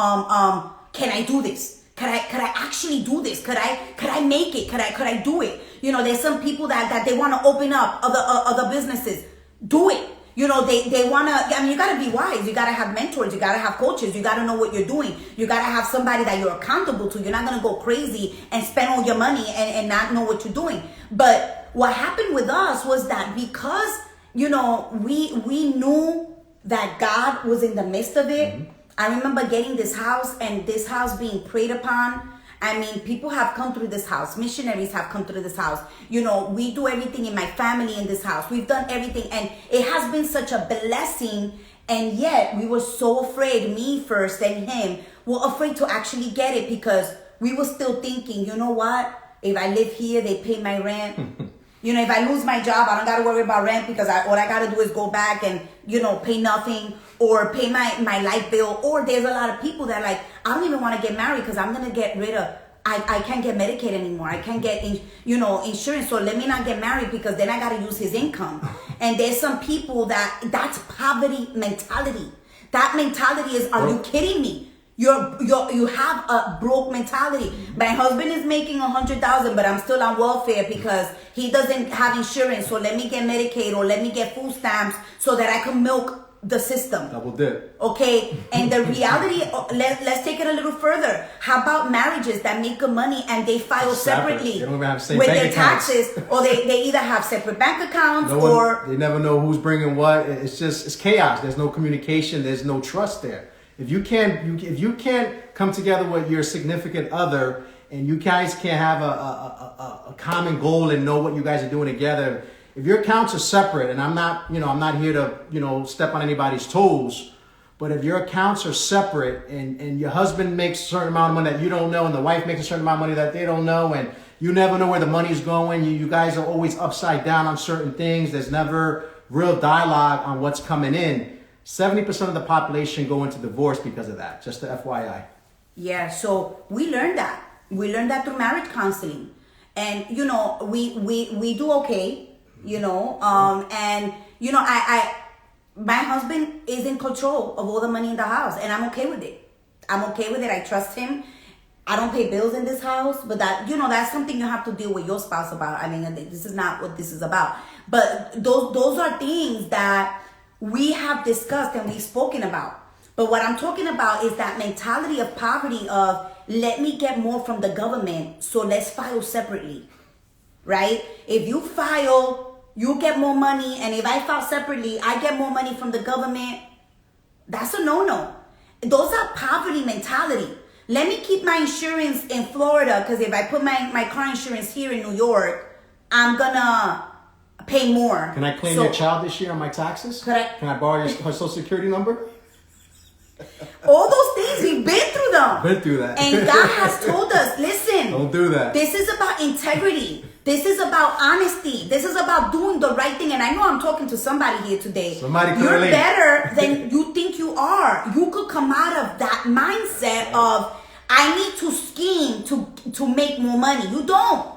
can I do this? Could I actually do this? Could I make it? Could I do it?" You know, there's some people that they want to open up other businesses. Do it. You know, they want to, I mean, you got to be wise. You got to have mentors. You got to have coaches. You got to know what you're doing. You got to have somebody that you're accountable to. You're not going to go crazy and spend all your money and not know what you're doing. But what happened with us was that because, you know, we knew that God was in the midst of it. Mm-hmm. I remember getting this house, and this house being prayed upon. I mean, people have come through this house. Missionaries have come through this house. You know, we do everything in my family in this house. We've done everything. And it has been such a blessing. And yet we were so afraid, me first and him, were afraid to actually get it, because we were still thinking, you know what? If I live here, they pay my rent. You know, if I lose my job, I don't got to worry about rent, because all I got to do is go back and, you know, pay nothing, or pay my light bill. Or there's a lot of people that are like, I don't even want to get married because I'm going to get rid of, I can't get Medicaid anymore. I can't get, insurance. So let me not get married, because then I got to use his income. And there's some people that's poverty mentality. That mentality is, are you kidding me? You have a broke mentality. My husband is making $100,000, but I'm still on welfare because he doesn't have insurance. So let me get Medicaid, or let me get food stamps so that I can milk the system. Double dip. Okay, and the reality, let's take it a little further. How about marriages that make good money and they file separately they don't even have the same with bank their accounts. Taxes, or they either have separate bank accounts, they never know who's bringing what. It's chaos. There's no communication. There's no trust there. If you can't come together with your significant other, and you guys can't have a common goal and know what you guys are doing together. If your accounts are separate, and I'm not here to, step on anybody's toes, but if your accounts are separate, and your husband makes a certain amount of money that you don't know, and the wife makes a certain amount of money that they don't know, and you never know where the money's going, you guys are always upside down on certain things. There's never real dialogue on what's coming in. 70% of the population go into divorce because of that. Just the FYI. Yeah, so we learned that. We learned that through marriage counseling. And, we do okay. And my husband is in control of all the money in the house, and I'm okay with it. I trust him. I don't pay bills in this house, but that's something you have to deal with your spouse about. I mean, this is not what this is about. But those are things that we have discussed and we've spoken about. But what I'm talking about is that mentality of poverty of, let me get more from the government, so let's file separately, right? If you file, you get more money, and if I file separately, I get more money from the government. That's a no-no. Those are poverty mentality. Let me keep my insurance in Florida, because if I put my car insurance here in New York, I'm gonna pay more. Can I claim your child this year on my taxes? Can I borrow her social security number? All those things, we've been through them. Been through that. And God has told us, listen. Don't do that. This is about integrity. This is about honesty. This is about doing the right thing. And I know I'm talking to somebody here today. You're better than you think you are. You could come out of that mindset of, I need to scheme to make more money. You don't.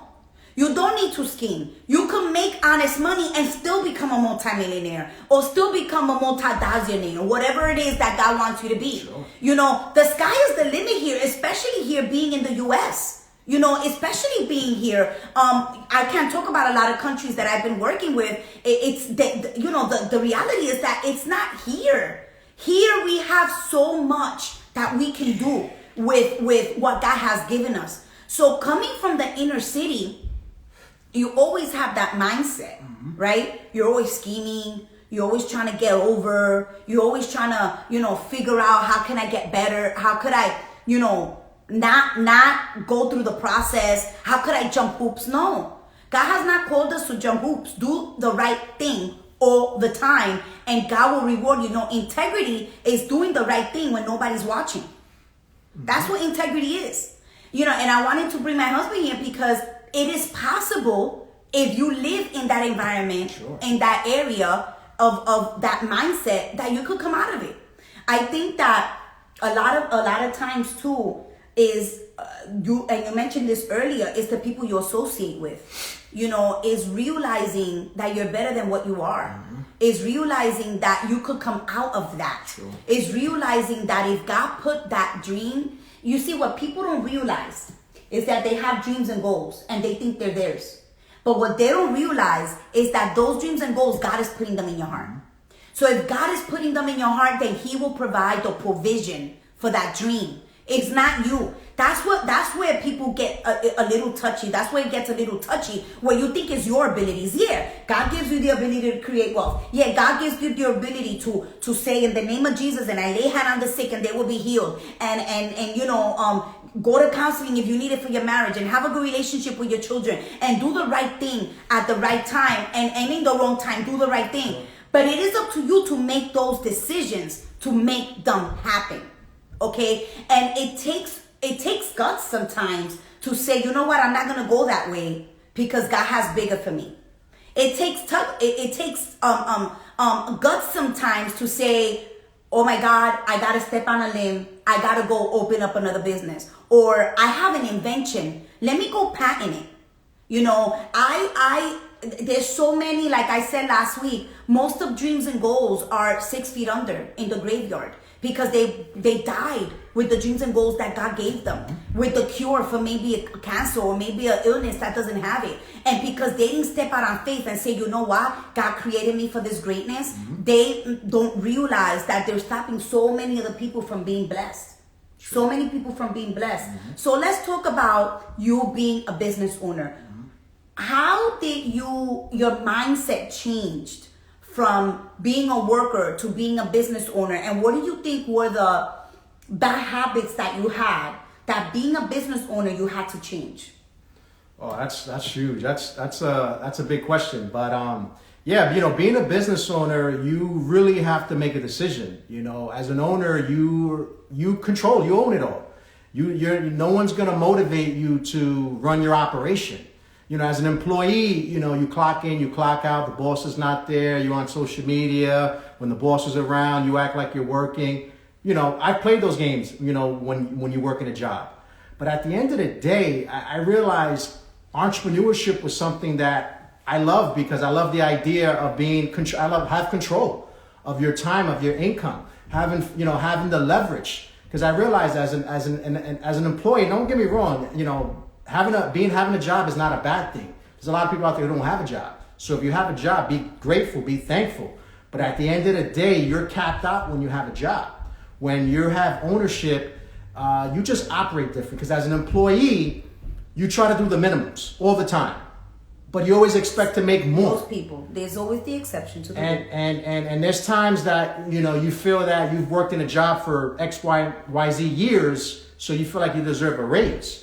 You don't need to scheme. You can make honest money and still become a multimillionaire, or still become a multi-dazillionaire, whatever it is that God wants you to be. Sure. The sky is the limit here, especially here being in the U.S. Especially being here. I can't talk about a lot of countries that I've been working with. The reality is that it's not here. Here we have so much that we can do with what God has given us. So coming from the inner city, you always have that mindset, right? You're always scheming. You're always trying to get over. You're always trying to, figure out how can I get better? How could I, not go through the process? How could I jump hoops? No. God has not called us to jump hoops. Do the right thing all the time, and God will reward you. Integrity is doing the right thing when nobody's watching. That's what integrity is. And I wanted to bring my husband here because it is possible if you live in that environment, sure, in that area of that mindset, that you could come out of it. I think that a lot of times too is you mentioned this earlier, is the people you associate with. Is realizing that you're better than what you are. Is realizing that you could come out of that. Sure. Is realizing that if God put that dream, you see, what people don't realize is that they have dreams and goals and they think they're theirs. But what they don't realize is that those dreams and goals, God is putting them in your heart. So if God is putting them in your heart, then He will provide the provision for that dream. It's not you. That's where people get a little touchy. That's where it gets a little touchy, where you think it's your abilities. Yeah, God gives you the ability to create wealth. Yeah, God gives you the ability to say in the name of Jesus, and I lay hand on the sick and they will be healed. And go to counseling if you need it for your marriage, and have a good relationship with your children, and do the right thing at the right time, and in the wrong time, do the right thing. But it is up to you to make those decisions, to make them happen. Okay? And it takes guts sometimes to say, you know what, I'm not gonna go that way because God has bigger for me. It takes guts sometimes to say, oh my God, I gotta step on a limb. I gotta go open up another business. Or I have an invention. Let me go patent it. There's so many, like I said last week, most of dreams and goals are 6 feet under in the graveyard because they died with the dreams and goals that God gave them, with the cure for maybe a cancer or maybe an illness that doesn't have it. And because they didn't step out on faith and say, you know what, God created me for this greatness, they don't realize that they're stopping so many of the people from being blessed. So many people from being blessed. So let's talk about you being a business owner. How did your mindset changed from being a worker to being a business owner? And what do you think were the bad habits that you had that being a business owner you had to change? Oh, that's huge. That's a big question. But being a business owner, you really have to make a decision. As an owner, you control, you own it all. No one's gonna motivate you to run your operation. As an employee, you clock in, you clock out, the boss is not there, you're on social media, when the boss is around, you act like you're working. I've played those games, when you work in a job. But at the end of the day, I realized entrepreneurship was something that I love because I love the idea of have control of your time, of your income, having the leverage. Because I realized as an employee, don't get me wrong, having a job is not a bad thing. There's a lot of people out there who don't have a job. So if you have a job, be grateful, be thankful. But at the end of the day, you're capped out when you have a job. When you have ownership, you just operate different. Because as an employee, you try to do the minimums all the time. But you always expect to make more. Most people. There's always the exception to the rule. And there's times that, you feel that you've worked in a job for X, Y, Z years, so you feel like you deserve a raise.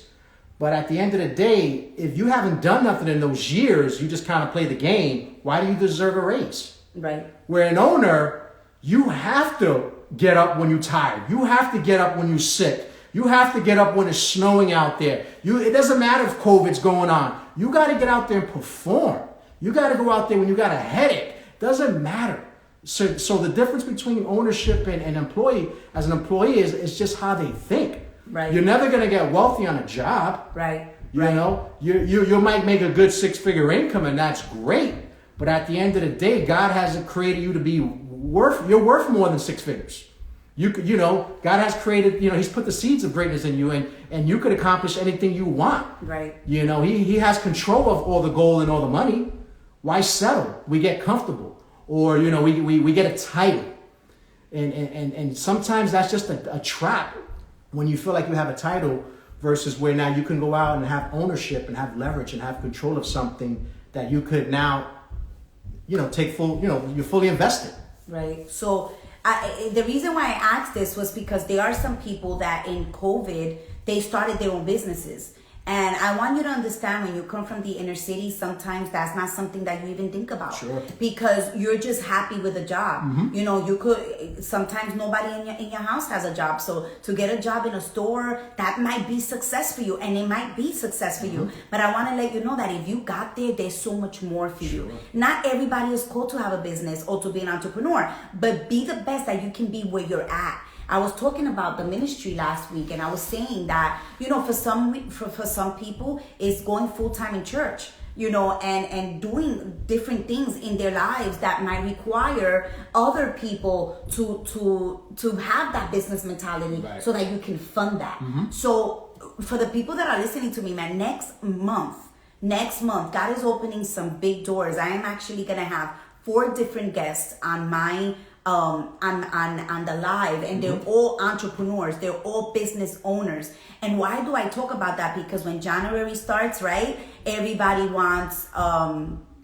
But at the end of the day, if you haven't done nothing in those years, you just kind of play the game, why do you deserve a raise? Right. Where an owner, you have to get up when you're tired. You have to get up when you're sick. You have to get up when it's snowing out there. It doesn't matter if COVID's going on. You got to get out there and perform. You got to go out there when you got a headache. Doesn't matter. So the difference between ownership and employee, as an employee, is just how they think. Right. You're never going to get wealthy on a job. Right. You might make a good 6-figure income, and that's great. But at the end of the day, God hasn't created you to be you're worth more than 6 figures. God has created, He's put the seeds of greatness in you, and you could accomplish anything you want. Right. He has control of all the gold and all the money. Why settle? We get comfortable, or we get a title. And sometimes that's just a trap when you feel like you have a title versus where now you can go out and have ownership and have leverage and have control of something that you could now, take full, you're fully invested. Right. So the reason why I asked this was because there are some people that in COVID, they started their own businesses. And I want you to understand, when you come from the inner city, sometimes that's not something that you even think about. Sure. Because you're just happy with a job. Mm-hmm. You could, sometimes nobody in your house has a job. So to get a job in a store, that might be success for you, and it might be success for you. But I want to let you know that if you got there, there's so much more for you. Not everybody is called to have a business or to be an entrepreneur, but be the best that you can be where you're at. I was talking about the ministry last week, and I was saying that, for some people, it's going full-time in church, and doing different things in their lives that might require other people to have that business mentality, right, so that you can fund that. So for the people that are listening to me, man, next month, God is opening some big doors. I am actually going to have 4 different guests on mine, on the live, and they're all entrepreneurs, they're all business owners. And why do I talk about that? Because when January starts, right, everybody wants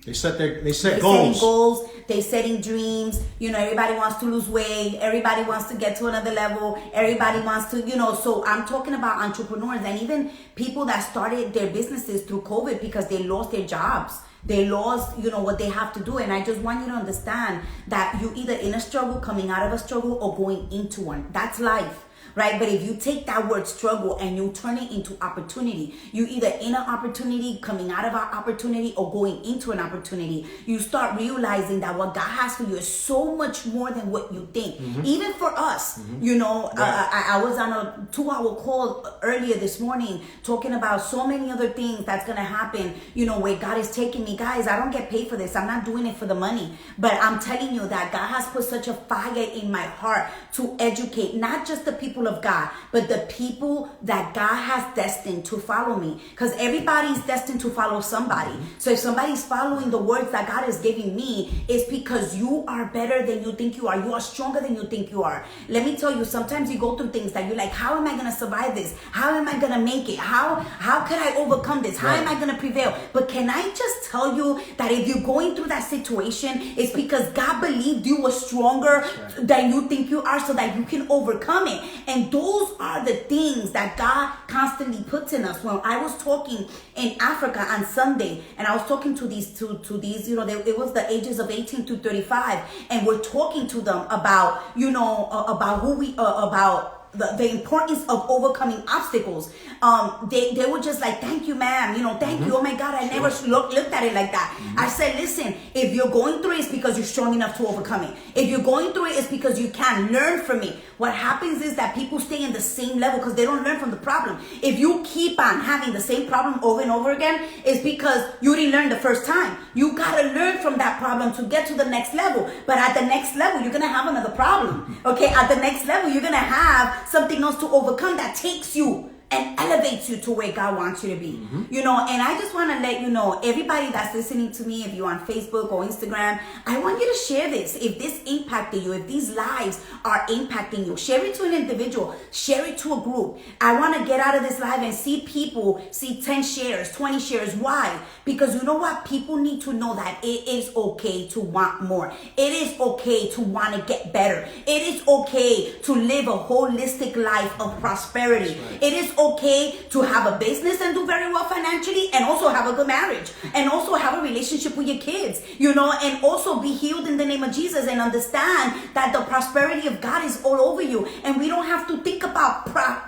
they set goals. Setting goals, they setting dreams, everybody wants to lose weight, everybody wants to get to another level, everybody wants to, so I'm talking about entrepreneurs and even people that started their businesses through COVID because they lost their jobs. They lost, what they have to do. And I just want you to understand that you're either in a struggle, coming out of a struggle, or going into one. That's life. Right? But if you take that word struggle and you turn it into opportunity, you either in an opportunity, coming out of an opportunity, or going into an opportunity, you start realizing that what God has for you is so much more than what you think. Even for us, right. I was on a 2-hour call earlier this morning talking about so many other things that's going to happen, where God is taking me. Guys, I don't get paid for this. I'm not doing it for the money. But I'm telling you that God has put such a fire in my heart to educate not just the people of God, but the people that God has destined to follow me. Because everybody's destined to follow somebody. So if somebody's following the words that God is giving me, it's because you are better than you think you are. You are stronger than you think you are. Let me tell you, sometimes you go through things that you're like, how am I going to survive this? How am I going to make it? How can I overcome this? How am I going to prevail? But can I just tell you that if you're going through that situation, it's because God believed you were stronger than you think you are, so that you can overcome it. And those are the things that God constantly puts in us. When I was talking in Africa on Sunday, and I was talking to these, it was the ages of 18 to 35, and we're talking to them about, about the importance of overcoming obstacles. They were just like, thank you, ma'am. Thank you. Oh my God, I never looked at it like that. I said, listen, if you're going through it, it's because you're strong enough to overcome it. If you're going through it, it's because you can learn from it. What happens is that people stay in the same level because they don't learn from the problem. If you keep on having the same problem over and over again, it's because you didn't learn the first time. You got to learn from that problem to get to the next level. But at the next level, you're going to have another problem. Okay, at the next level, you're going to have something else to overcome that takes you and elevates you to where God wants you to be. And I just want to let you know, everybody that's listening to me, if you're on Facebook or Instagram, I want you to share this. If this impacted you, if these lives are impacting you, share it to an individual, share it to a group. I want to get out of this live and see people see 10 shares, 20 shares. Why? Because you know what? People need to know that it is okay to want more. It is okay to want to get better. It is okay to live a holistic life of prosperity. Right. It is okay to have a business and do very well financially, and also have a good marriage, and also have a relationship with your kids, and also be healed in the name of Jesus, and understand that the prosperity of God is all over you, and we don't have to think about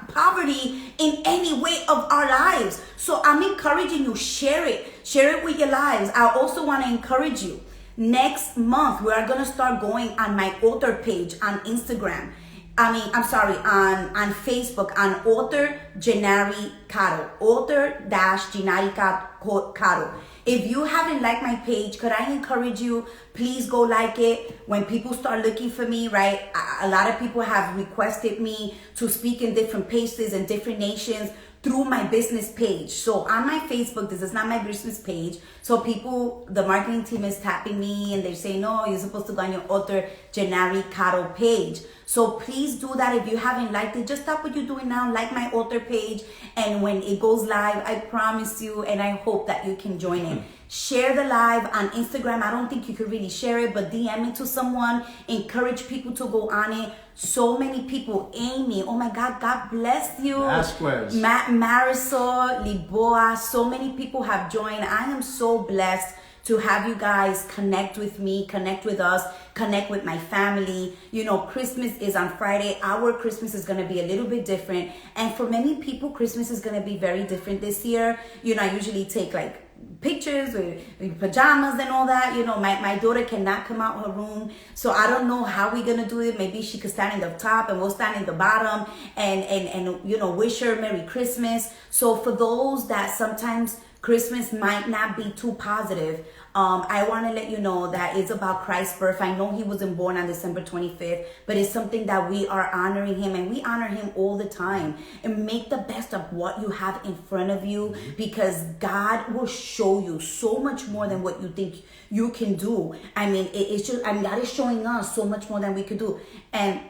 poverty in any way of our lives. So I'm encouraging you, share it with your lives. I also want to encourage you, next month we are going to start going on my author page on Instagram. on Facebook, on author Jina Cotto, author-Jina Cotto. If you haven't liked my page, could I encourage you, please go like it. When people start looking for me, right, a lot of people have requested me to speak in different places and different nations. through my business page. So on my Facebook, this is not my business page. So people, the marketing team is tapping me and they're saying, no, you're supposed to go on your author Jina Cotto page. So please do that. If you haven't liked it, just stop what you're doing now, like my author page. And when it goes live, I promise you, and I hope that you can join in. Share the live on Instagram. I don't think you could really share it, but DM it to someone. Encourage people to go on it. So many people. Amy, oh my God, God bless you. Vasquez. Marisol, Liboa, so many people have joined. I am so blessed to have you guys connect with me, connect with us, connect with my family. You know, Christmas is on Friday. Our Christmas is going to be a little bit different. And for many people, Christmas is going to be very different this year. You know, I usually take like pictures with pajamas and all that. You know, my daughter cannot come out her room, so I don't know how we're gonna do it. Maybe she could stand in the top and we'll stand in the bottom and you know, wish her Merry Christmas. So for those that sometimes Christmas might not be too positive, I want to let you know that it's about Christ's birth. I know he wasn't born on December 25th, but it's something that we are honoring him, and we honor him all the time. And make the best of what you have in front of you, because God will show you so much more than what you think you can do. I mean, it's just, I mean, God is showing us so much more than we could do. And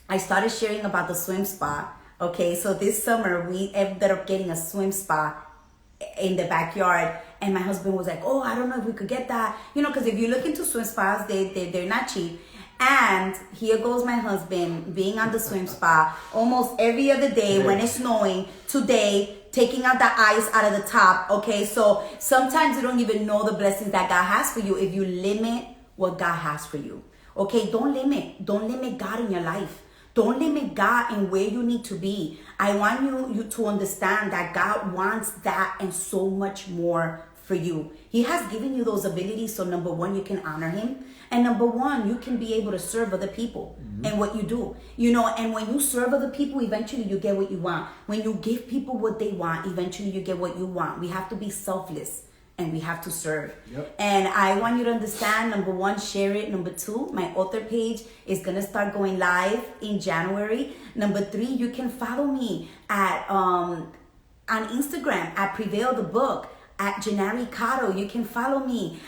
I started sharing about the swim spa. Okay, so this summer we ended up getting a swim spa in the backyard, and my husband was like, oh, I don't know if we could get that, you know, because if you look into swim spas, they're not cheap. And here goes my husband being on the swim spa almost every other day when it's snowing. Today, taking out the ice out of the top. Okay, so sometimes you don't even know the blessings that God has for you if you limit what God has for you. Okay, don't limit God in your life. Don't limit God in where you need to be. I want you to understand that God wants that and so much more for you. He has given you those abilities, so number one, you can honor him. And number one, you can be able to serve other people and what you do. You know, and when you serve other people, eventually you get what you want. When you give people what they want, eventually you get what you want. We have to be selfless. And we have to serve. Yep. And I want you to understand, number one, share it. Number two, my author page is going to start going live in January. Number three, you can follow me at on Instagram at Prevail the Book, at Jina Cotto. You can follow me.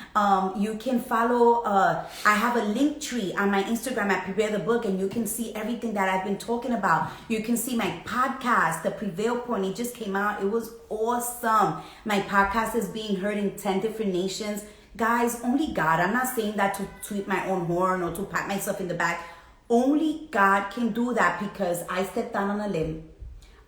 You can follow, I have a link tree on my Instagram at Prevail the Book, and you can see everything that I've been talking about. You can see my podcast, The Prevail Point. It just came out. It was awesome. My podcast is being heard in 10 different nations. Guys, only God. I'm not saying that to toot my own horn or to pat myself in the back. Only God can do that, because I stepped down on a limb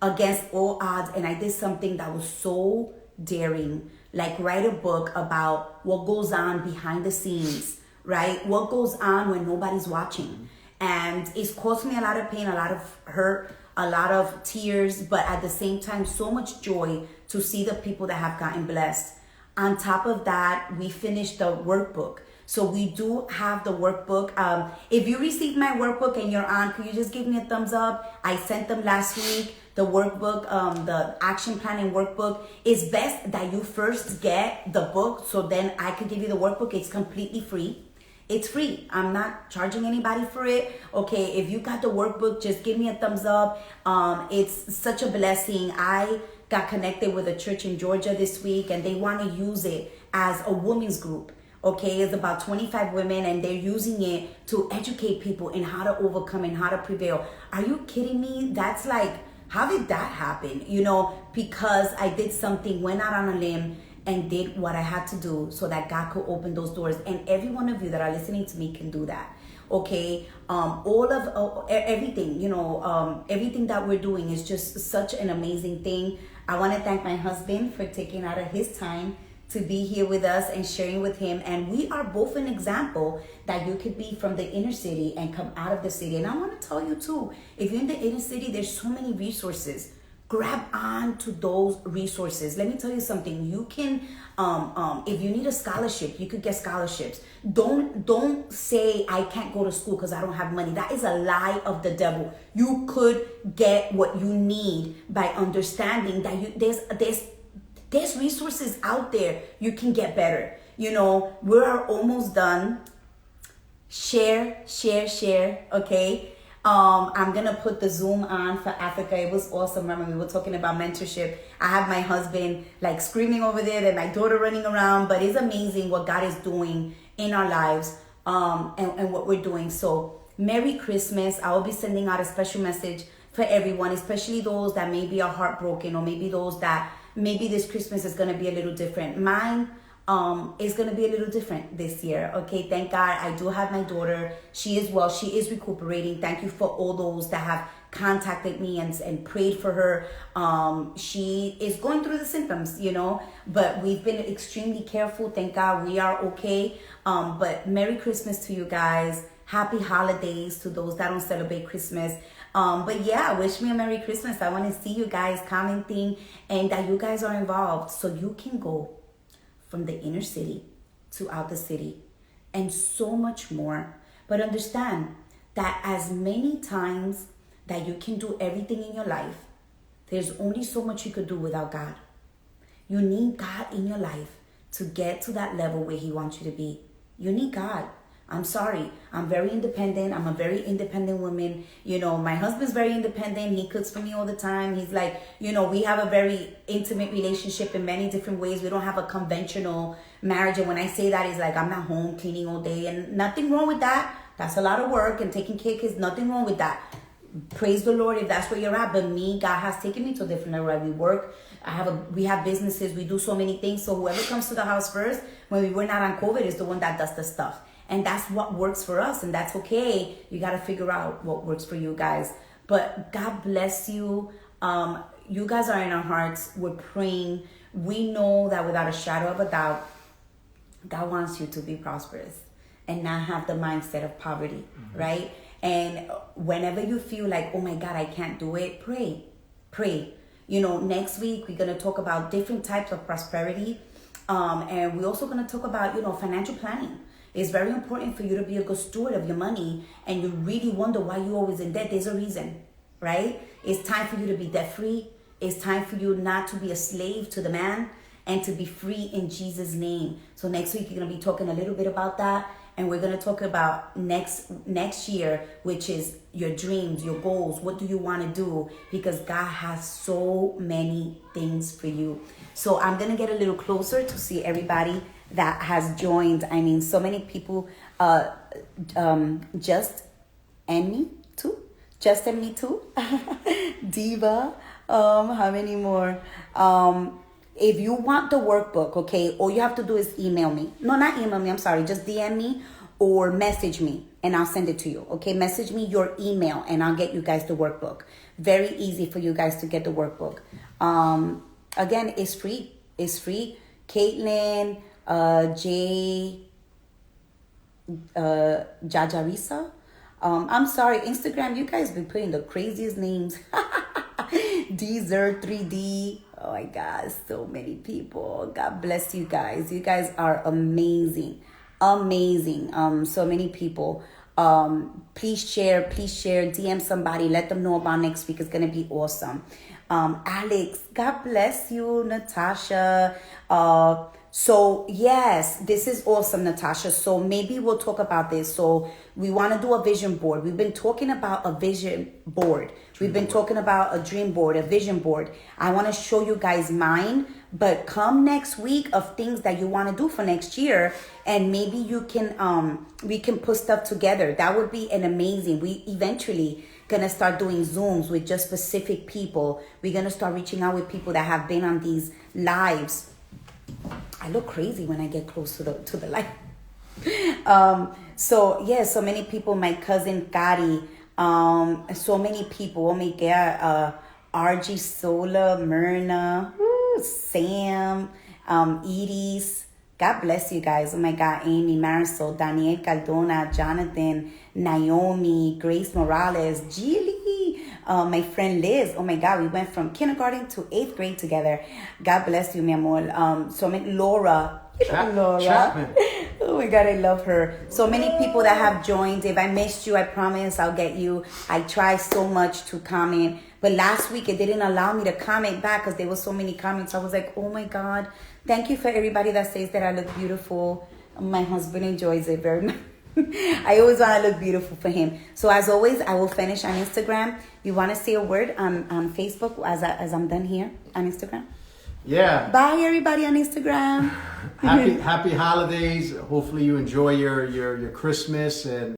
against all odds, and I did something that was so daring, like write a book about what goes on behind the scenes, right? What goes on when nobody's watching. And it's caused me a lot of pain, a lot of hurt, a lot of tears, but at the same time, so much joy to see the people that have gotten blessed. On top of that, we finished the workbook. So we do have the workbook. If you received my workbook and you're on, could you just give me a thumbs up? I sent them last week. The workbook, the action plan and workbook. It's best that you first get the book, so then I could give you the workbook. It's completely free. It's free. I'm not charging anybody for it. Okay, if you got the workbook, just give me a thumbs up. It's such a blessing. I got connected with a church in Georgia this week, and they want to use it as a women's group. Okay, it's about 25 women, and they're using it to educate people in how to overcome and how to prevail. Are you kidding me? That's like, how did that happen? You know, because I did something, went out on a limb and did what I had to do so that God could open those doors. And every one of you that are listening to me can do that. Okay, everything, you know, everything that we're doing is just such an amazing thing. I want to thank my husband for taking out of his time to be here with us and sharing with him. And we are both an example that you could be from the inner city and come out of the city. And I want to tell you too, if you're in the inner city, there's so many resources. Grab on to those resources. Let me tell you something. You can, if you need a scholarship, you could get scholarships. Don't say I can't go to school because I don't have money. That is a lie of the devil. You could get what you need by understanding that there's resources out there. You can get better. You know, we're almost done. Share, okay? I'm gonna put the Zoom on for Africa. It was awesome. Remember, we were talking about mentorship. I have my husband like screaming over there, then my daughter running around. But it's amazing what God is doing in our lives, and what we're doing. So Merry Christmas. I will be sending out a special message for everyone, especially those that maybe are heartbroken, or maybe those that maybe this Christmas is gonna be a little different. Mine is going to be a little different this year. Okay, thank God I do have my daughter. She is well. She is recuperating. Thank you for all those that have contacted me and prayed for her. She is going through the symptoms, but we've been extremely careful. Thank God we are okay. But Merry Christmas to you guys. Happy holidays to those that don't celebrate Christmas. But yeah, wish me a Merry Christmas. I want to see you guys commenting and that you guys are involved so you can go from the inner city to out the city and so much more. But understand that as many times that you can do everything in your life, there's only so much you could do without God. You need God in your life to get to that level where He wants you to be. You need God. I'm sorry. I'm very independent. I'm a very independent woman. My husband's very independent. He cooks for me all the time. He's like, we have a very intimate relationship in many different ways. We don't have a conventional marriage. And when I say that, it's like I'm not home cleaning all day, and nothing wrong with that. That's a lot of work, and taking care of kids, nothing wrong with that. Praise the Lord if that's where you're at. But me, God has taken me to a different level. We work. We have businesses. We do so many things. So whoever comes to the house first, when we were not on COVID, is the one that does the stuff. And that's what works for us, and that's okay. You got to figure out what works for you guys. But God bless you. You guys are in our hearts. We're praying. We know that without a shadow of a doubt, God wants you to be prosperous and not have the mindset of poverty, right? And whenever you feel like, oh my God, I can't do it, pray. Next week we're going to talk about different types of prosperity. And we're also going to talk about, financial planning. It's very important for you to be a good steward of your money, and you really wonder why you're always in debt. There's a reason, right? It's time for you to be debt free. It's time for you not to be a slave to the man and to be free in Jesus' name. So next week, you're going to be talking a little bit about that. And we're going to talk about next year, which is your dreams, your goals. What do you want to do? Because God has so many things for you. So I'm going to get a little closer to see everybody that has joined. I mean, so many people, just and me too. Diva, how many more? If you want the workbook, okay, all you have to do is email me. No, not email me, I'm sorry. Just DM me or message me and I'll send it to you, okay? Message me your email and I'll get you guys the workbook. Very easy for you guys to get the workbook. Again, it's free. Caitlin, Jay, Jajarisa. I'm sorry, Instagram, you guys been putting the craziest names. Deezer3D. Oh my God, so many people. God bless you guys. You guys are amazing. So many people. Please share, DM somebody, let them know about next week. It's gonna be awesome. Alex, God bless you. Natasha, so yes, this is awesome, Natasha. So maybe we'll talk about this. So we want to do a vision board. We've been talking about a vision board. We've been talking about a dream board, a vision board. I want to show you guys mine, but come next week of things that you want to do for next year, and maybe you can we can put stuff together. That would be an amazing. We eventually gonna start doing Zooms with just specific people. We're gonna start reaching out with people that have been on these lives. I look crazy when I get close to the light. So yeah, so many people. My cousin Kari, so many people. Oh my God, RG Sola, Myrna, Sam, Edie's. God bless you guys. Oh my God, Amy, Marisol, Daniel Caldona, Jonathan, Naomi, Grace Morales, Jilly, my friend Liz. Oh my God, we went from kindergarten to 8th grade together. God bless you, mi amor. So many, Laura. Laura. Chapman. Oh my God, I love her. So many people that have joined. If I missed you, I promise I'll get you. I try so much to comment. But last week, it didn't allow me to comment back because there were so many comments. I was like, oh my God. Thank you for everybody that says that I look beautiful. My husband enjoys it very much. I always want to look beautiful for him. So as always, I will finish on Instagram. You want to say a word on Facebook as I'm done here on Instagram? Yeah. Bye, everybody on Instagram. Happy holidays. Hopefully you enjoy your Christmas and